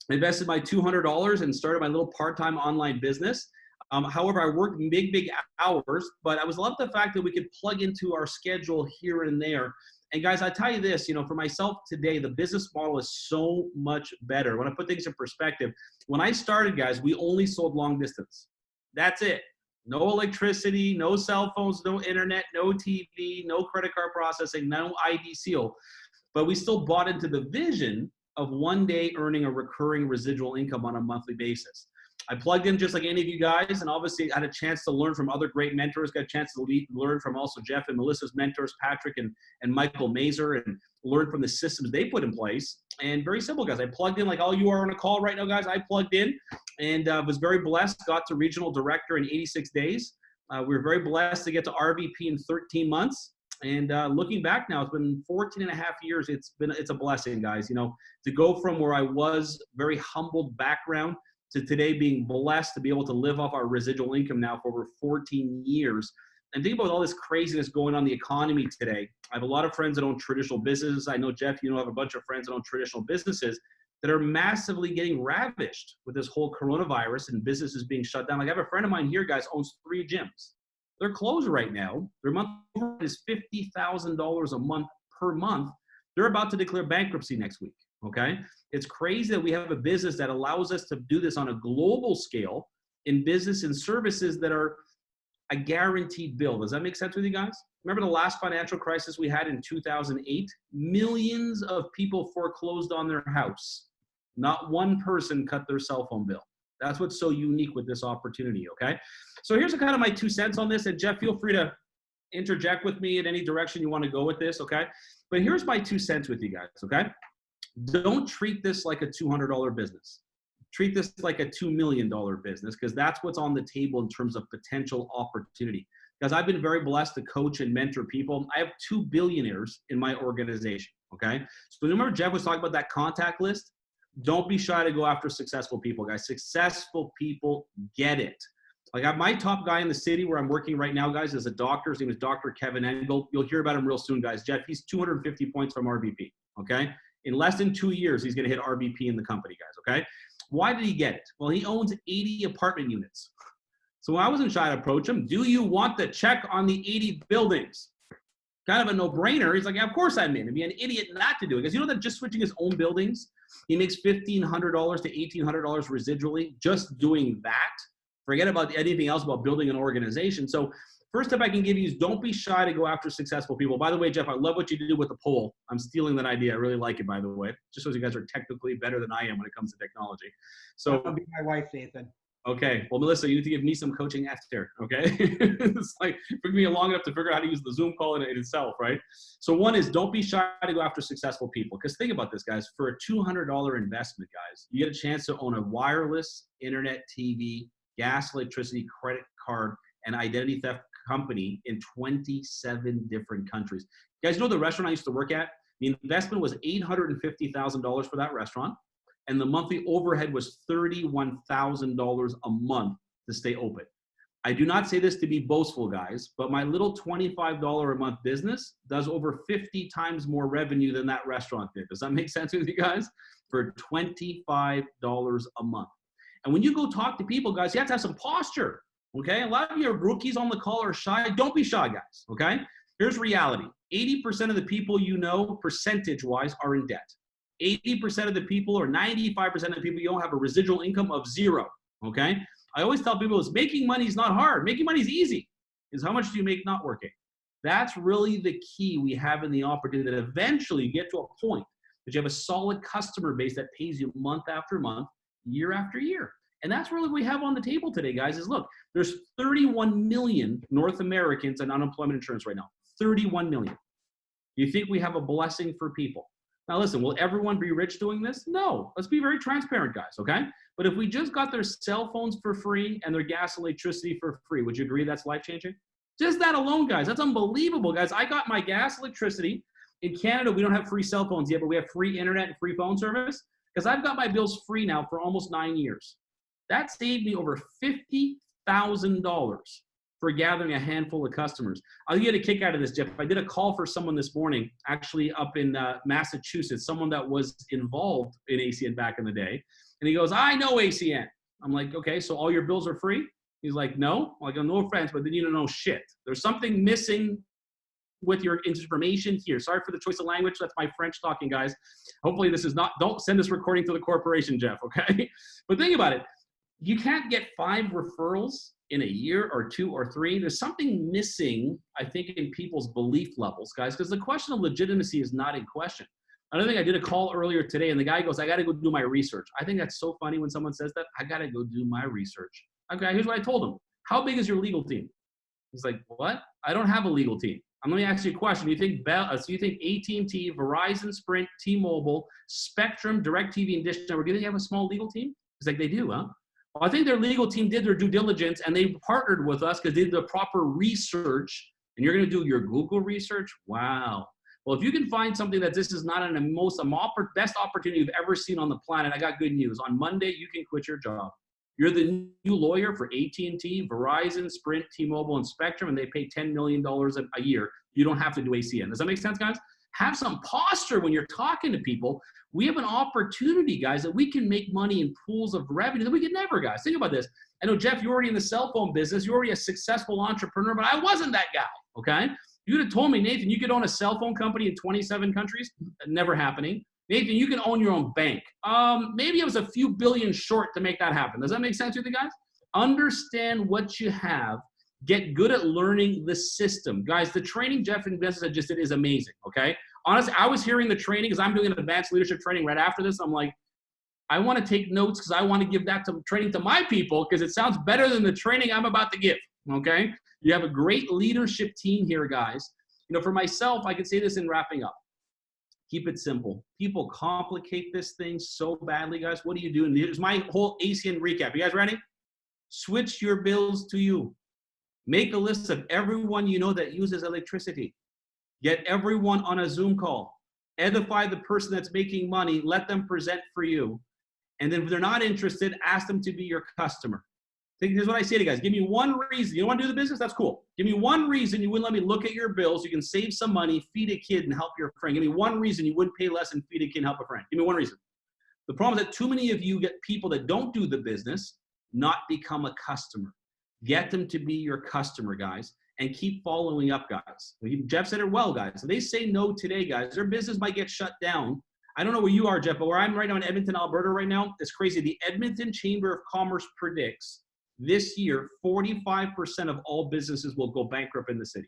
invested my $200 and started my little part-time online business. However, I worked big hours, but I was loved the fact that we could plug into our schedule here and there. And guys, I tell you this, for myself today, the business model is so much better. When I put things in perspective, when I started, guys, we only sold long distance. That's it. No electricity, no cell phones, no internet, no TV, no credit card processing, no ID seal. But we still bought into the vision of one day earning a recurring residual income on a monthly basis. I plugged in just like any of you guys, and obviously had a chance to learn from other great mentors, got a chance to learn from also Jeff and Melissa's mentors, Patrick and Michael Mazer, and learn from the systems they put in place. And very simple, guys. I plugged in like all you are on a call right now, guys. I plugged in and was very blessed, got to regional director in 86 days. We were very blessed to get to RVP in 13 months. And looking back now, it's been 14 and a half years. It's a blessing, guys, to go from where I was, very humbled background, to today being blessed to be able to live off our residual income now for over 14 years. And think about all this craziness going on in the economy today. I have a lot of friends that own traditional businesses. I know, Jeff, I have a bunch of friends that own traditional businesses that are massively getting ravished with this whole coronavirus and businesses being shut down. Like I have a friend of mine here, guys, owns 3 gyms. They're closed right now. Their monthly rent is $50,000 a month per month. They're about to declare bankruptcy next week. Okay. It's crazy that we have a business that allows us to do this on a global scale in business and services that are a guaranteed bill. Does that make sense with you guys? Remember the last financial crisis we had in 2008? Millions of people foreclosed on their house. Not one person cut their cell phone bill. That's what's so unique with this opportunity. Okay. So here's kind of my 2 cents on this. And Jeff, feel free to interject with me in any direction you want to go with this. Okay. But here's my 2 cents with you guys. Okay. Don't treat this like a $200 business. Treat this like a $2 million business, because that's what's on the table in terms of potential opportunity. Because I've been very blessed to coach and mentor people. I have 2 billionaires in my organization, okay? So remember Jeff was talking about that contact list? Don't be shy to go after successful people, guys. Successful people get it. Like my top guy in the city where I'm working right now, guys, is a doctor. His name is Dr. Kevin Engel. You'll hear about him real soon, guys. Jeff, he's 250 points from RVP, okay? In less than 2 years, he's going to hit RVP in the company, guys, okay? Why did he get it? Well, he owns 80 apartment units. So I wasn't shy to approach him. Do you want the check on the 80 buildings? Kind of a no-brainer. He's like, yeah, of course I'm in. I'd be an idiot not to do it. Because you know that just switching his own buildings, he makes $1,500 to $1,800 residually just doing that. Forget about anything else about building an organization. So first tip I can give you is don't be shy to go after successful people. By the way, Jeff, I love what you do with the poll. I'm stealing that idea. I really like it, by the way. Just so you guys are technically better than I am when it comes to technology. So that'll be my wife, Nathan. Okay. Well, Melissa, you need to give me some coaching after, okay? It's like, it took me long enough to figure out how to use the Zoom call in itself, right? So one is don't be shy to go after successful people. Because think about this, guys. For a $200 investment, guys, you get a chance to own a wireless, internet, TV, gas, electricity, credit card, and identity theft company in 27 different countries. You guys know the restaurant I used to work at? The investment was $850,000 for that restaurant, and the monthly overhead was $31,000 a month to stay open. I do not say this to be boastful, guys, but my little $25 a month business does over 50 times more revenue than that restaurant did. Does that make sense with you guys? For $25 a month. And when you go talk to people, guys, you have to have some posture. Okay, a lot of you are rookies on the call or shy. Don't be shy, guys. Okay, here's reality. 80% of the people you know, percentage-wise, are in debt. 80% of the people, or 95% of the people you know, have a residual income of 0. Okay, I always tell people is making money is not hard. Making money is easy. Is how much do you make not working? That's really the key we have in the opportunity that eventually you get to a point that you have a solid customer base that pays you month after month, year after year. And that's really what we have on the table today, guys, is look, there's 31 million North Americans on unemployment insurance right now. 31 million. You think we have a blessing for people? Now listen, will everyone be rich doing this? No. Let's be very transparent, guys, okay? But if we just got their cell phones for free and their gas and electricity for free, would you agree that's life-changing? Just that alone, guys. That's unbelievable, guys. I got my gas, electricity. In Canada, we don't have free cell phones yet, but we have free internet and free phone service because I've got my bills free now for almost 9 years. That saved me over $50,000 for gathering a handful of customers. I'll get a kick out of this, Jeff. I did a call for someone this morning, actually up in Massachusetts, someone that was involved in ACN back in the day. And he goes, I know ACN. I'm like, okay, so all your bills are free? He's like, no. I'm like, no offense, but then you don't know shit. There's something missing with your information here. Sorry for the choice of language. That's my French talking, guys. Hopefully this is not, don't send this recording to the corporation, Jeff, okay? But think about it. You can't get 5 referrals in a year or 2 or 3. There's something missing, I think, in people's belief levels, guys, because the question of legitimacy is not in question. Another thing, I did a call earlier today, and the guy goes, I got to go do my research. I think that's so funny when someone says that. I got to go do my research. Okay, here's what I told him. How big is your legal team? He's like, what? I don't have a legal team. Let me ask you a question. Do you think AT&T, Verizon, Sprint, T-Mobile, Spectrum, DirecTV, and Dish Network, do they have a small legal team? He's like, they do, huh? Well, I think their legal team did their due diligence, and they partnered with us because they did the proper research, and you're going to do your Google research? Wow. Well, if you can find something that this is not best opportunity you've ever seen on the planet, I got good news. On Monday, you can quit your job. You're the new lawyer for AT&T, Verizon, Sprint, T-Mobile, and Spectrum, and they pay $10 million a year. You don't have to do ACN. Does that make sense, guys? Have some posture when you're talking to people. We have an opportunity, guys, that we can make money in pools of revenue that we could never, guys. Think about this. I know, Jeff, you're already in the cell phone business. You're already a successful entrepreneur, but I wasn't that guy, okay? You would have told me, Nathan, you could own a cell phone company in 27 countries. Never happening. Nathan, you can own your own bank. Maybe it was a few billion short to make that happen. Does that make sense with you guys? Understand what you have. Get good at learning the system. Guys, the training Jeff and Business I just did is amazing, okay? Honestly, I was hearing the training because I'm doing an advanced leadership training right after this. I'm like, I want to take notes because I want to give that training to my people because it sounds better than the training I'm about to give, okay? You have a great leadership team here, guys. You know, for myself, I can say this in wrapping up. Keep it simple. People complicate this thing so badly, guys. What do you do? And here's my whole ACN recap. You guys ready? Switch your bills to you. Make a list of everyone you know that uses electricity. Get everyone on a Zoom call. Edify the person that's making money. Let them present for you. And then if they're not interested, ask them to be your customer. Here's what I say to you guys. Give me one reason. You don't want to do the business? That's cool. Give me one reason you wouldn't let me look at your bills. You can save some money, feed a kid, and help your friend. Give me one reason you wouldn't pay less and feed a kid and help a friend. Give me one reason. The problem is that too many of you get people that don't do the business not become a customer. Get them to be your customer, guys, and keep following up, guys. Jeff said it well, guys. If they say no today, guys, their business might get shut down. I don't know where you are, Jeff, but where I'm right now in Edmonton, Alberta right now, it's crazy. The Edmonton Chamber of Commerce predicts this year, 45% of all businesses will go bankrupt in the city.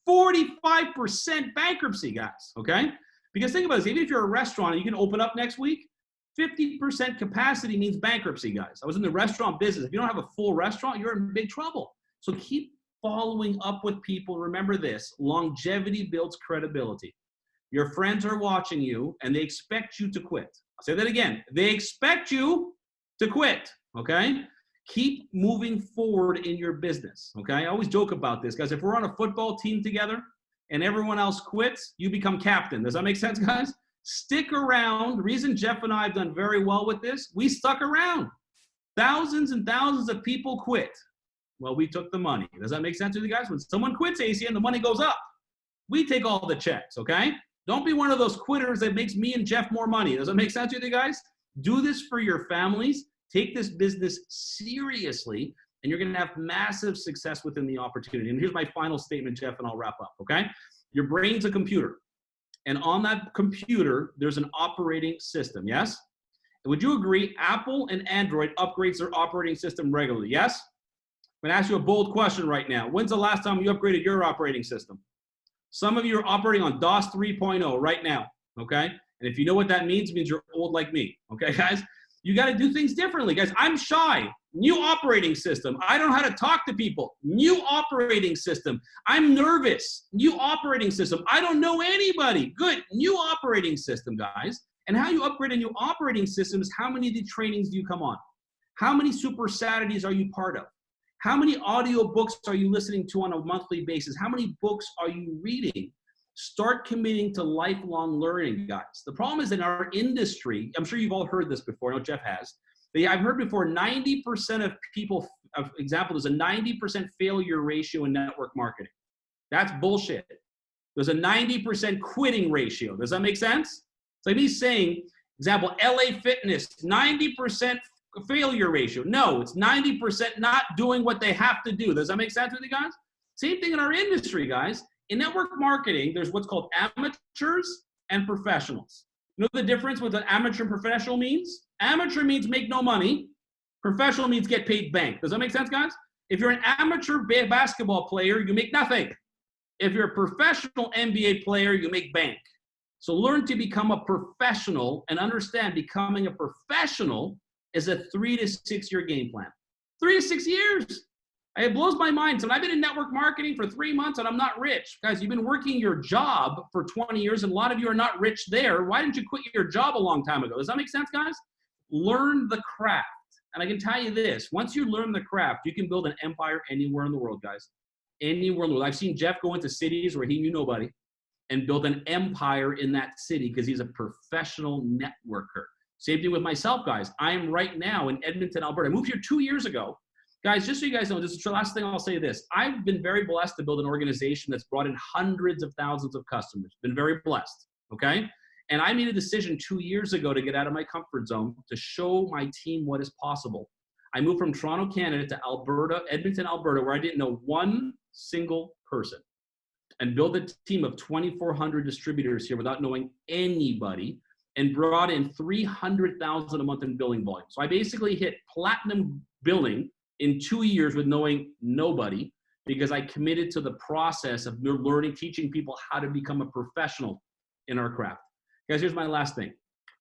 45% bankruptcy, guys, okay? Because think about this, even if you're a restaurant and you can open up next week, 50% capacity means bankruptcy, guys. I was in the restaurant business. If you don't have a full restaurant, you're in big trouble. So keep following up with people. Remember this, longevity builds credibility. Your friends are watching you and they expect you to quit. I'll say that again. They expect you to quit, okay? Keep moving forward in your business, okay? I always joke about this, guys. If we're on a football team together and everyone else quits, you become captain. Does that make sense, guys? Stick around. The reason Jeff and I have done very well with this, we stuck around. Thousands and thousands of people quit. Well, we took the money. Does that make sense to you guys? When someone quits ACN, the money goes up. We take all the checks, okay? Don't be one of those quitters that makes me and Jeff more money. Does that make sense to you guys? Do this for your families. Take this business seriously and you're going to have massive success within the opportunity. And here's my final statement, Jeff, and I'll wrap up, okay? Your brain's a computer, and on that computer, there's an operating system, yes? Would you agree Apple and Android upgrades their operating system regularly, yes? I'm going to ask you a bold question right now. When's the last time you upgraded your operating system? Some of you are operating on DOS 3.0 right now, okay? And if you know what that means, it means you're old like me, okay, guys? You got to do things differently, guys. I'm shy. New operating system. I don't know how to talk to people. New operating system. I'm nervous. New operating system. I don't know anybody. Good. New operating system, guys. And how you upgrade a new operating system is how many of the trainings do you come on? How many Super Saturdays are you part of? How many audio books are you listening to on a monthly basis? How many books are you reading? Start committing to lifelong learning, guys. The problem is in our industry, I'm sure you've all heard this before, I know Jeff has. I've heard before 90% of people, for example, there's a 90% failure ratio in network marketing. That's bullshit. There's a 90% quitting ratio. Does that make sense? It's like me saying, example, LA Fitness, 90% failure ratio. No, it's 90% not doing what they have to do. Does that make sense with you guys? Same thing in our industry, guys. In network marketing, there's what's called amateurs and professionals. You know the difference what an amateur and professional means? Amateur means make no money. Professional means get paid bank. Does that make sense, guys? If you're an amateur basketball player, you make nothing. If you're a professional NBA player, you make bank. So learn to become a professional and understand becoming a professional is a 3 to 6 year game plan. 3 to 6 years. It blows my mind. So I've been in network marketing for 3 months and I'm not rich. Guys, you've been working your job for 20 years and a lot of you are not rich there. Why didn't you quit your job a long time ago? Does that make sense, guys? Learn the craft. And I can tell you this, once you learn the craft, you can build an empire anywhere in the world, guys. Anywhere in the world. I've seen Jeff go into cities where he knew nobody and build an empire in that city because he's a professional networker. Same thing with myself, guys. I am right now in Edmonton, Alberta. I moved here 2 years ago. Guys, just so you guys know, this is the last thing I'll say this. I've been very blessed to build an organization that's brought in hundreds of thousands of customers. Been very blessed, okay? And I made a decision 2 years ago to get out of my comfort zone to show my team what is possible. I moved from Toronto, Canada to Alberta, Edmonton, Alberta, where I didn't know one single person, and built a team of 2,400 distributors here without knowing anybody, and brought in $300,000 a month in billing volume. So I basically hit platinum billing in 2 years with knowing nobody because I committed to the process of learning, teaching people how to become a professional in our craft. Guys, here's my last thing.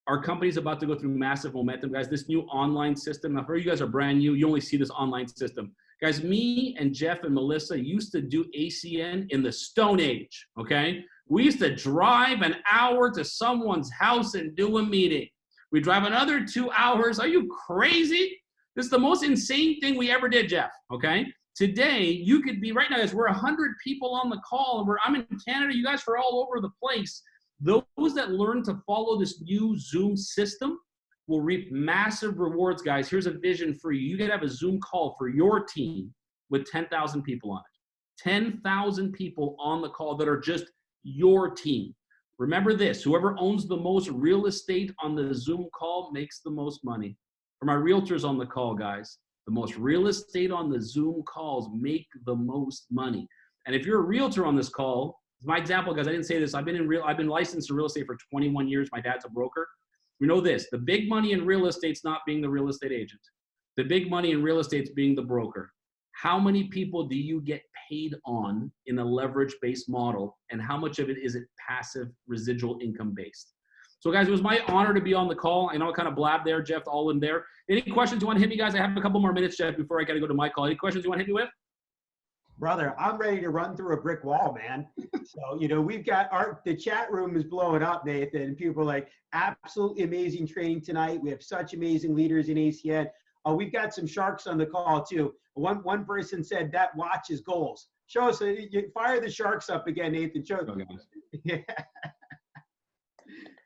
Our company's about to go through massive momentum, guys. This new online system, now for you guys are brand new, you only see this online system. Guys, me and Jeff and Melissa used to do ACN in the Stone Age, okay? We used to drive an hour to someone's house and do a meeting. We drive another 2 hours. Are you crazy? This is the most insane thing we ever did, Jeff, okay? Today, you could be, right now, guys, we're 100 people on the call, and I'm in Canada. You guys are all over the place. Those that learn to follow this new Zoom system will reap massive rewards, guys. Here's a vision for you. You could have a Zoom call for your team with 10,000 people on it. 10,000 people on the call that are just your team. Remember this, whoever owns the most real estate on the Zoom call makes the most money. For my realtors on the call, guys, the most real estate on the Zoom calls make the most money. And if you're a realtor on this call, my example, guys, I didn't say this, I've been licensed in real estate for 21 years. My dad's a broker. We know this, the big money in real estate's not being the real estate agent. The big money in real estate's being the broker. How many people do you get paid on in a leverage-based model, and how much of it is it passive residual income-based? So guys, it was my honor to be on the call. I know I kind of blabbed there, Jeff, all in there. Any questions you want to hit me, guys? I have a couple more minutes, Jeff, before I got to go to my call. Any questions you want to hit me with? Brother, I'm ready to run through a brick wall, man. So, you know, we've got the chat room is blowing up, Nathan. People are like, absolutely amazing training tonight. We have such amazing leaders in ACN. We've got some sharks on the call too. One person said that watch is goals. Show us, you fire the sharks up again, Nathan. Show. Okay. Yeah.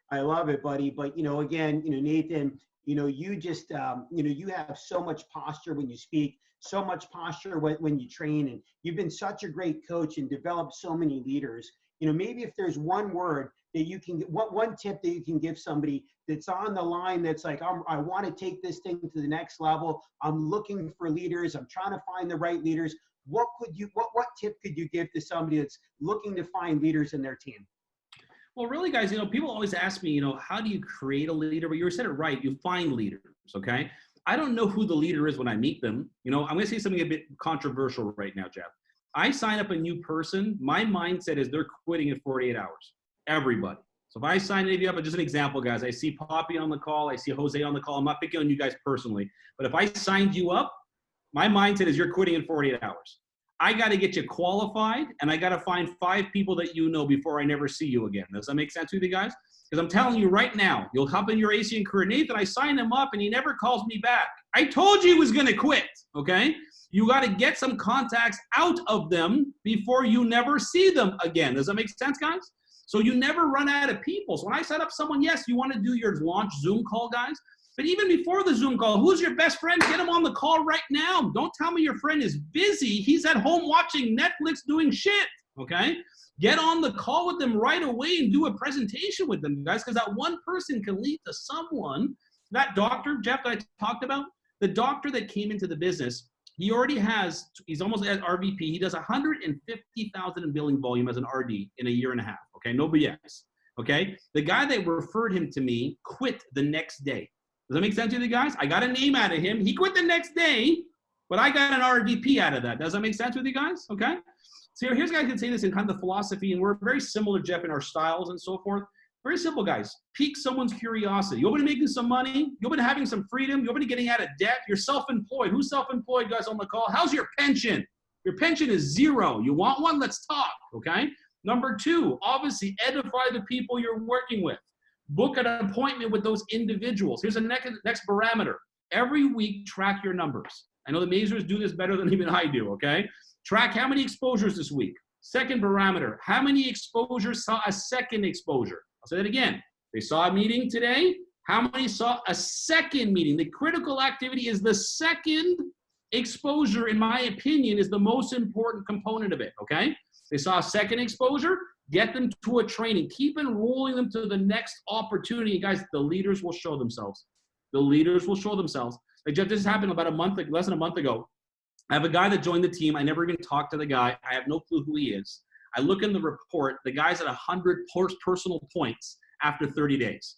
I love it, buddy. But, you know, again, you know, Nathan, you know, you just, you know, you have so much posture when you speak, so much posture when you train, and you've been such a great coach and developed so many leaders. You know, maybe if there's one word that you can, what one tip that you can give somebody that's on the line, that's like, I want to take this thing to the next level. I'm looking for leaders. I'm trying to find the right leaders. What tip could you give to somebody that's looking to find leaders in their team? Well, really, guys, people always ask me, how do you create a leader? But you said it right. You find leaders, okay? I don't know who the leader is when I meet them. I'm going to say something a bit controversial right now, Jeff. I sign up a new person. My mindset is they're quitting in 48 hours. Everybody. So if I sign any of you up, just an example, guys, I see Poppy on the call. I see Jose on the call. I'm not picking on you guys personally. But if I signed you up, my mindset is you're quitting in 48 hours. I got to get you qualified, and I got to find 5 people that before I never see you again. Does that make sense with you guys? Because I'm telling you right now, you'll hop in your ACN career. Nathan, I signed him up, and he never calls me back. I told you he was going to quit, okay? You got to get some contacts out of them before you never see them again. Does that make sense, guys? So you never run out of people. So when I set up someone, yes, you want to do your launch Zoom call, guys. But even before the Zoom call, who's your best friend? Get him on the call right now. Don't tell me your friend is busy. He's at home watching Netflix doing shit, okay? Get on the call with them right away and do a presentation with them, guys, because that one person can lead to someone. That doctor, Jeff, that I talked about, the doctor that came into the business, he's almost at RVP. He does 150,000 in billing volume as an RD in a year and a half, okay? No BS, okay? The guy that referred him to me quit the next day. Does that make sense to you guys? I got a name out of him. He quit the next day, but I got an RVP out of that. Does that make sense with you guys? Okay. So here's guys can say this in kind of the philosophy, and we're very similar, Jeff, in our styles and so forth. Very simple, guys. Pique someone's curiosity. You're open to making some money. You're open to having some freedom. You're open to getting out of debt. You're self-employed. Who's self-employed, guys, on the call? How's your pension? Your pension is 0. You want one? Let's talk, okay? Number 2, obviously edify the people you're working with. Book an appointment with those individuals. Here's the next parameter. Every week, track your numbers. I know the Mazers do this better than even I do, okay? Track how many exposures this week. Second parameter, how many exposures saw a second exposure? I'll say that again. They saw a meeting today. How many saw a second meeting? The critical activity is the second exposure, in my opinion, is the most important component of it, okay? They saw a second exposure. Get them to a training. Keep enrolling them to the next opportunity. Guys, the leaders will show themselves. The leaders will show themselves. Like Jeff, this happened about less than a month ago. I have a guy that joined the team. I never even talked to the guy. I have no clue who he is. I look in the report. The guy's at 100 personal points after 30 days.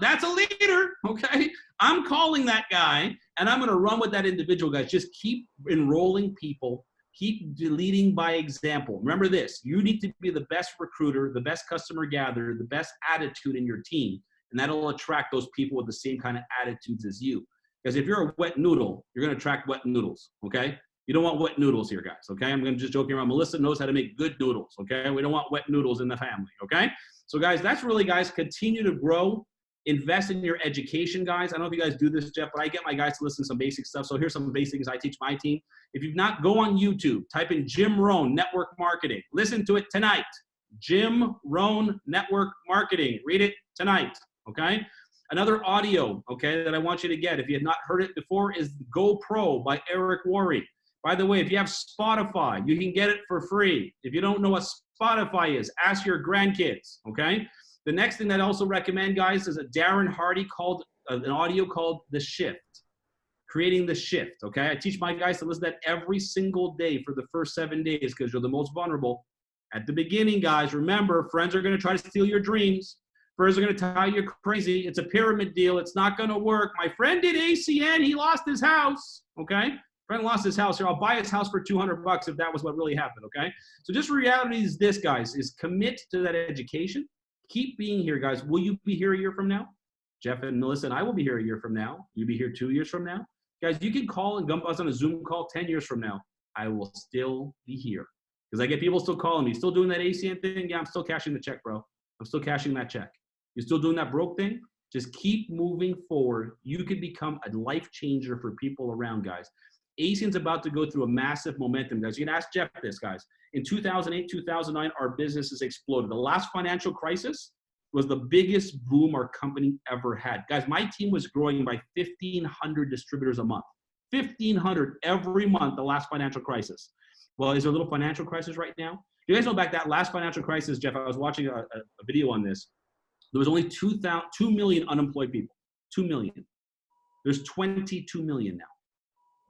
That's a leader, okay? I'm calling that guy, and I'm going to run with that individual, guys. Just keep enrolling people. Keep leading by example. Remember this, you need to be the best recruiter, the best customer gatherer, the best attitude in your team, and that'll attract those people with the same kind of attitudes as you. Because if you're a wet noodle, you're going to attract wet noodles, okay? You don't want wet noodles here, guys, okay? I'm going to just joking around. Melissa knows how to make good noodles, okay? We don't want wet noodles in the family, okay? So, guys, that's really, guys, continue to grow. Invest in your education, guys. I don't know if you guys do this, Jeff, but I get my guys to listen to some basic stuff. So here's some basic things I teach my team. If you've not, go on YouTube, type in Jim Rohn Network Marketing. Listen to it tonight. Jim Rohn Network Marketing. Read it tonight, okay? Another audio, okay, that I want you to get, if you have not heard it before, is GoPro by Eric Worre. By the way, if you have Spotify, you can get it for free. If you don't know what Spotify is, ask your grandkids, okay? The next thing that I also recommend, guys, is a Darren Hardy called an audio called The Shift. Creating the Shift, okay? I teach my guys to listen to that every single day for the first 7 days because you're the most vulnerable. At the beginning, guys, remember, friends are going to try to steal your dreams. Friends are going to tell you you're crazy. It's a pyramid deal. It's not going to work. My friend did ACN. He lost his house, okay? Friend lost his house here. I'll buy his house for $200 if that was what really happened, okay? So just reality is this, guys, is commit to that education. Keep being here, guys. Will you be here a year from now? Jeff and Melissa and I will be here a year from now. You'll be here 2 years from now. Guys, you can call and dump us on a Zoom call 10 years from now. I will still be here. Because I get people still calling me. Still doing that ACN thing? Yeah, I'm still cashing the check, bro. I'm still cashing that check. You're still doing that broke thing? Just keep moving forward. You could become a life changer for people around, guys. ACN's about to go through a massive momentum, guys. You can ask Jeff this, guys. In 2008, 2009, our business has exploded. The last financial crisis was the biggest boom our company ever had. Guys, my team was growing by 1,500 distributors a month. 1,500 every month, the last financial crisis. Well, is there a little financial crisis right now? You guys know back that last financial crisis, Jeff, I was watching a video on this. There was only 2 million unemployed people. 2 million. There's 22 million now,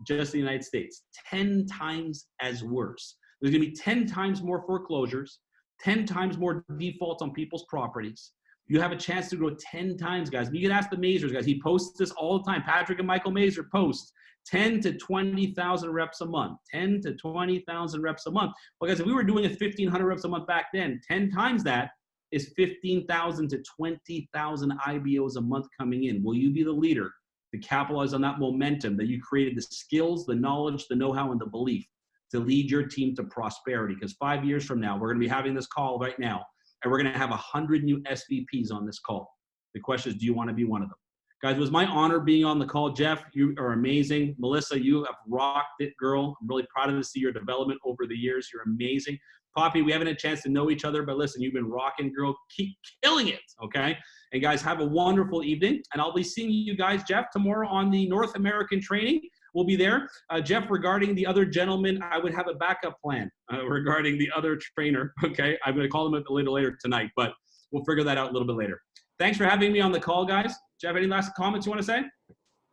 just in the United States. 10 times as worse. There's going to be 10 times more foreclosures, 10 times more defaults on people's properties. You have a chance to grow 10 times, guys. You can ask the Mazers, guys. He posts this all the time. Patrick and Michael Mazer post 10 to 20,000 reps a month. 10 to 20,000 reps a month. Well, guys, if we were doing 1,500 reps a month back then, 10 times that is 15,000 to 20,000 IBOs a month coming in. Will you be the leader to capitalize on that momentum that you created, the skills, the knowledge, the know-how, and the belief to lead your team to prosperity? Because 5 years from now, we're going to be having this call right now, and we're going to have 100 new SVPs on this call. The question is, do you want to be one of them? Guys, it was my honor being on the call. Jeff, you are amazing. Melissa, you have rocked it, girl. I'm really proud to see your development over the years. You're amazing. Poppy, we haven't had a chance to know each other, but listen, you've been rocking, girl. Keep killing it, okay? And guys, have a wonderful evening. And I'll be seeing you guys, Jeff, tomorrow on the North American training. We'll be there. Jeff, regarding the other gentleman, I would have a backup plan regarding the other trainer, okay? I'm going to call him a little later tonight, but we'll figure that out a little bit later. Thanks for having me on the call, guys. Jeff, any last comments you want to say?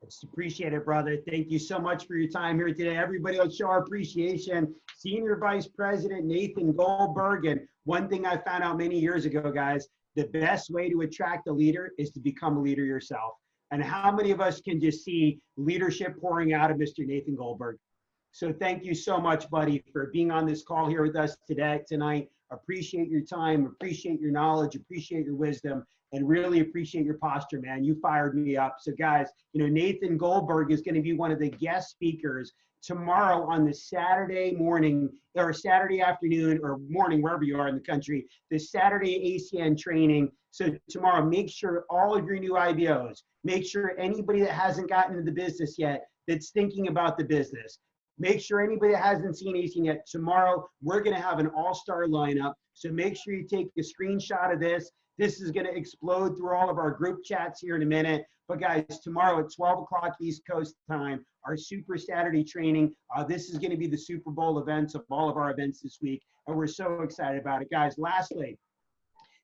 Just appreciate it, brother. Thank you so much for your time here today. Everybody, let's show our appreciation. Senior Vice President Nathan Goldberg. And one thing I found out many years ago, guys, the best way to attract a leader is to become a leader yourself. And how many of us can just see leadership pouring out of Mr. Nathan Goldberg? So thank you so much, buddy, for being on this call here with us tonight. Appreciate your time, appreciate your knowledge, appreciate your wisdom, and really appreciate your posture, man. You fired me up. So guys, you know, Nathan Goldberg is going to be one of the guest speakers tomorrow on the Saturday morning or Saturday afternoon or morning, wherever you are in the country, the Saturday ACN training. So tomorrow, make sure all of your new IBOs, make sure anybody that hasn't gotten into the business yet that's thinking about the business, make sure anybody that hasn't seen ACN yet, tomorrow we're going to have an all-star lineup. So make sure you take a screenshot of this. This is going to explode through all of our group chats here in a minute. But guys, tomorrow at 12 o'clock East Coast time, our Super Saturday training. This is going to be the Super Bowl events of all of our events this week. And we're so excited about it. Guys, lastly,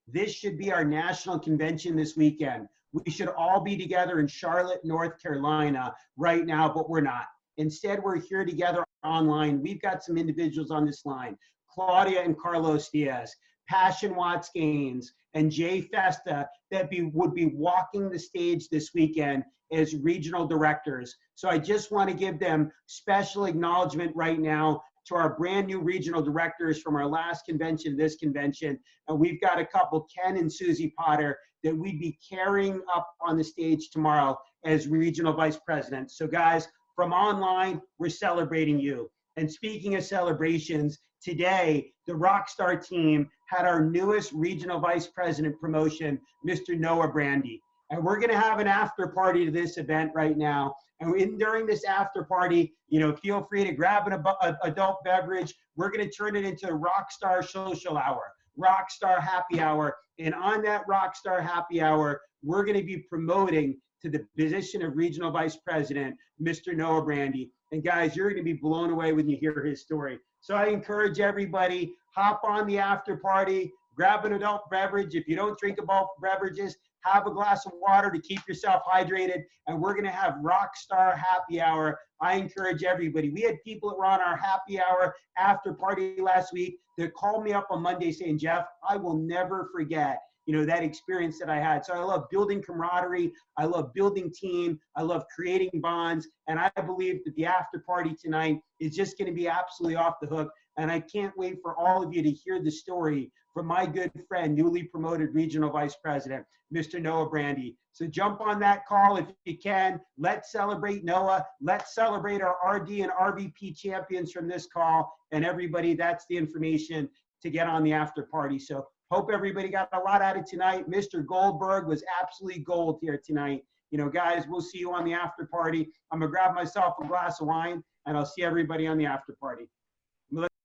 this should be our national convention this weekend. We should all be together in Charlotte, North Carolina right now, but we're not. Instead, we're here together online. We've got some individuals on this line, Claudia and Carlos Diaz, Passion Watts Gaines, and Jay Festa that would be walking the stage this weekend as regional directors. So I just want to give them special acknowledgement right now to our brand new regional directors from our last convention, this convention. And we've got a couple, Ken and Susie Potter, that we'd be carrying up on the stage tomorrow as regional vice presidents. So guys, from online, we're celebrating you. And speaking of celebrations, today, the Rockstar team had our newest regional vice president promotion, Mr. Noah Brandy. And we're gonna have an after party to this event right now. And during this after party, you know, feel free to grab an adult beverage. We're gonna turn it into Rockstar Social Hour, Rockstar Happy Hour. And on that Rockstar Happy Hour, we're gonna be promoting to the position of regional vice president, Mr. Noah Brandy. And guys, you're gonna be blown away when you hear his story. So I encourage everybody, hop on the after party, grab an adult beverage. If you don't drink adult beverages, have a glass of water to keep yourself hydrated. And we're gonna have Rockstar Happy Hour. I encourage everybody. We had people that were on our happy hour after party last week that called me up on Monday saying, Jeff, I will never forget, you know, that experience that I had. So I love building camaraderie. I love building team. I love creating bonds. And I believe that the after party tonight is just going to be absolutely off the hook. And I can't wait for all of you to hear the story from my good friend, newly promoted regional vice president, Mr. Noah Brandy. So jump on that call if you can. Let's celebrate Noah. Let's celebrate our RD and RVP champions from this call. And everybody, that's the information to get on the after party. So hope everybody got a lot out of tonight. Mr. Goldberg was absolutely gold here tonight. You know, guys, we'll see you on the after party. I'm going to grab myself a glass of wine, and I'll see everybody on the after party.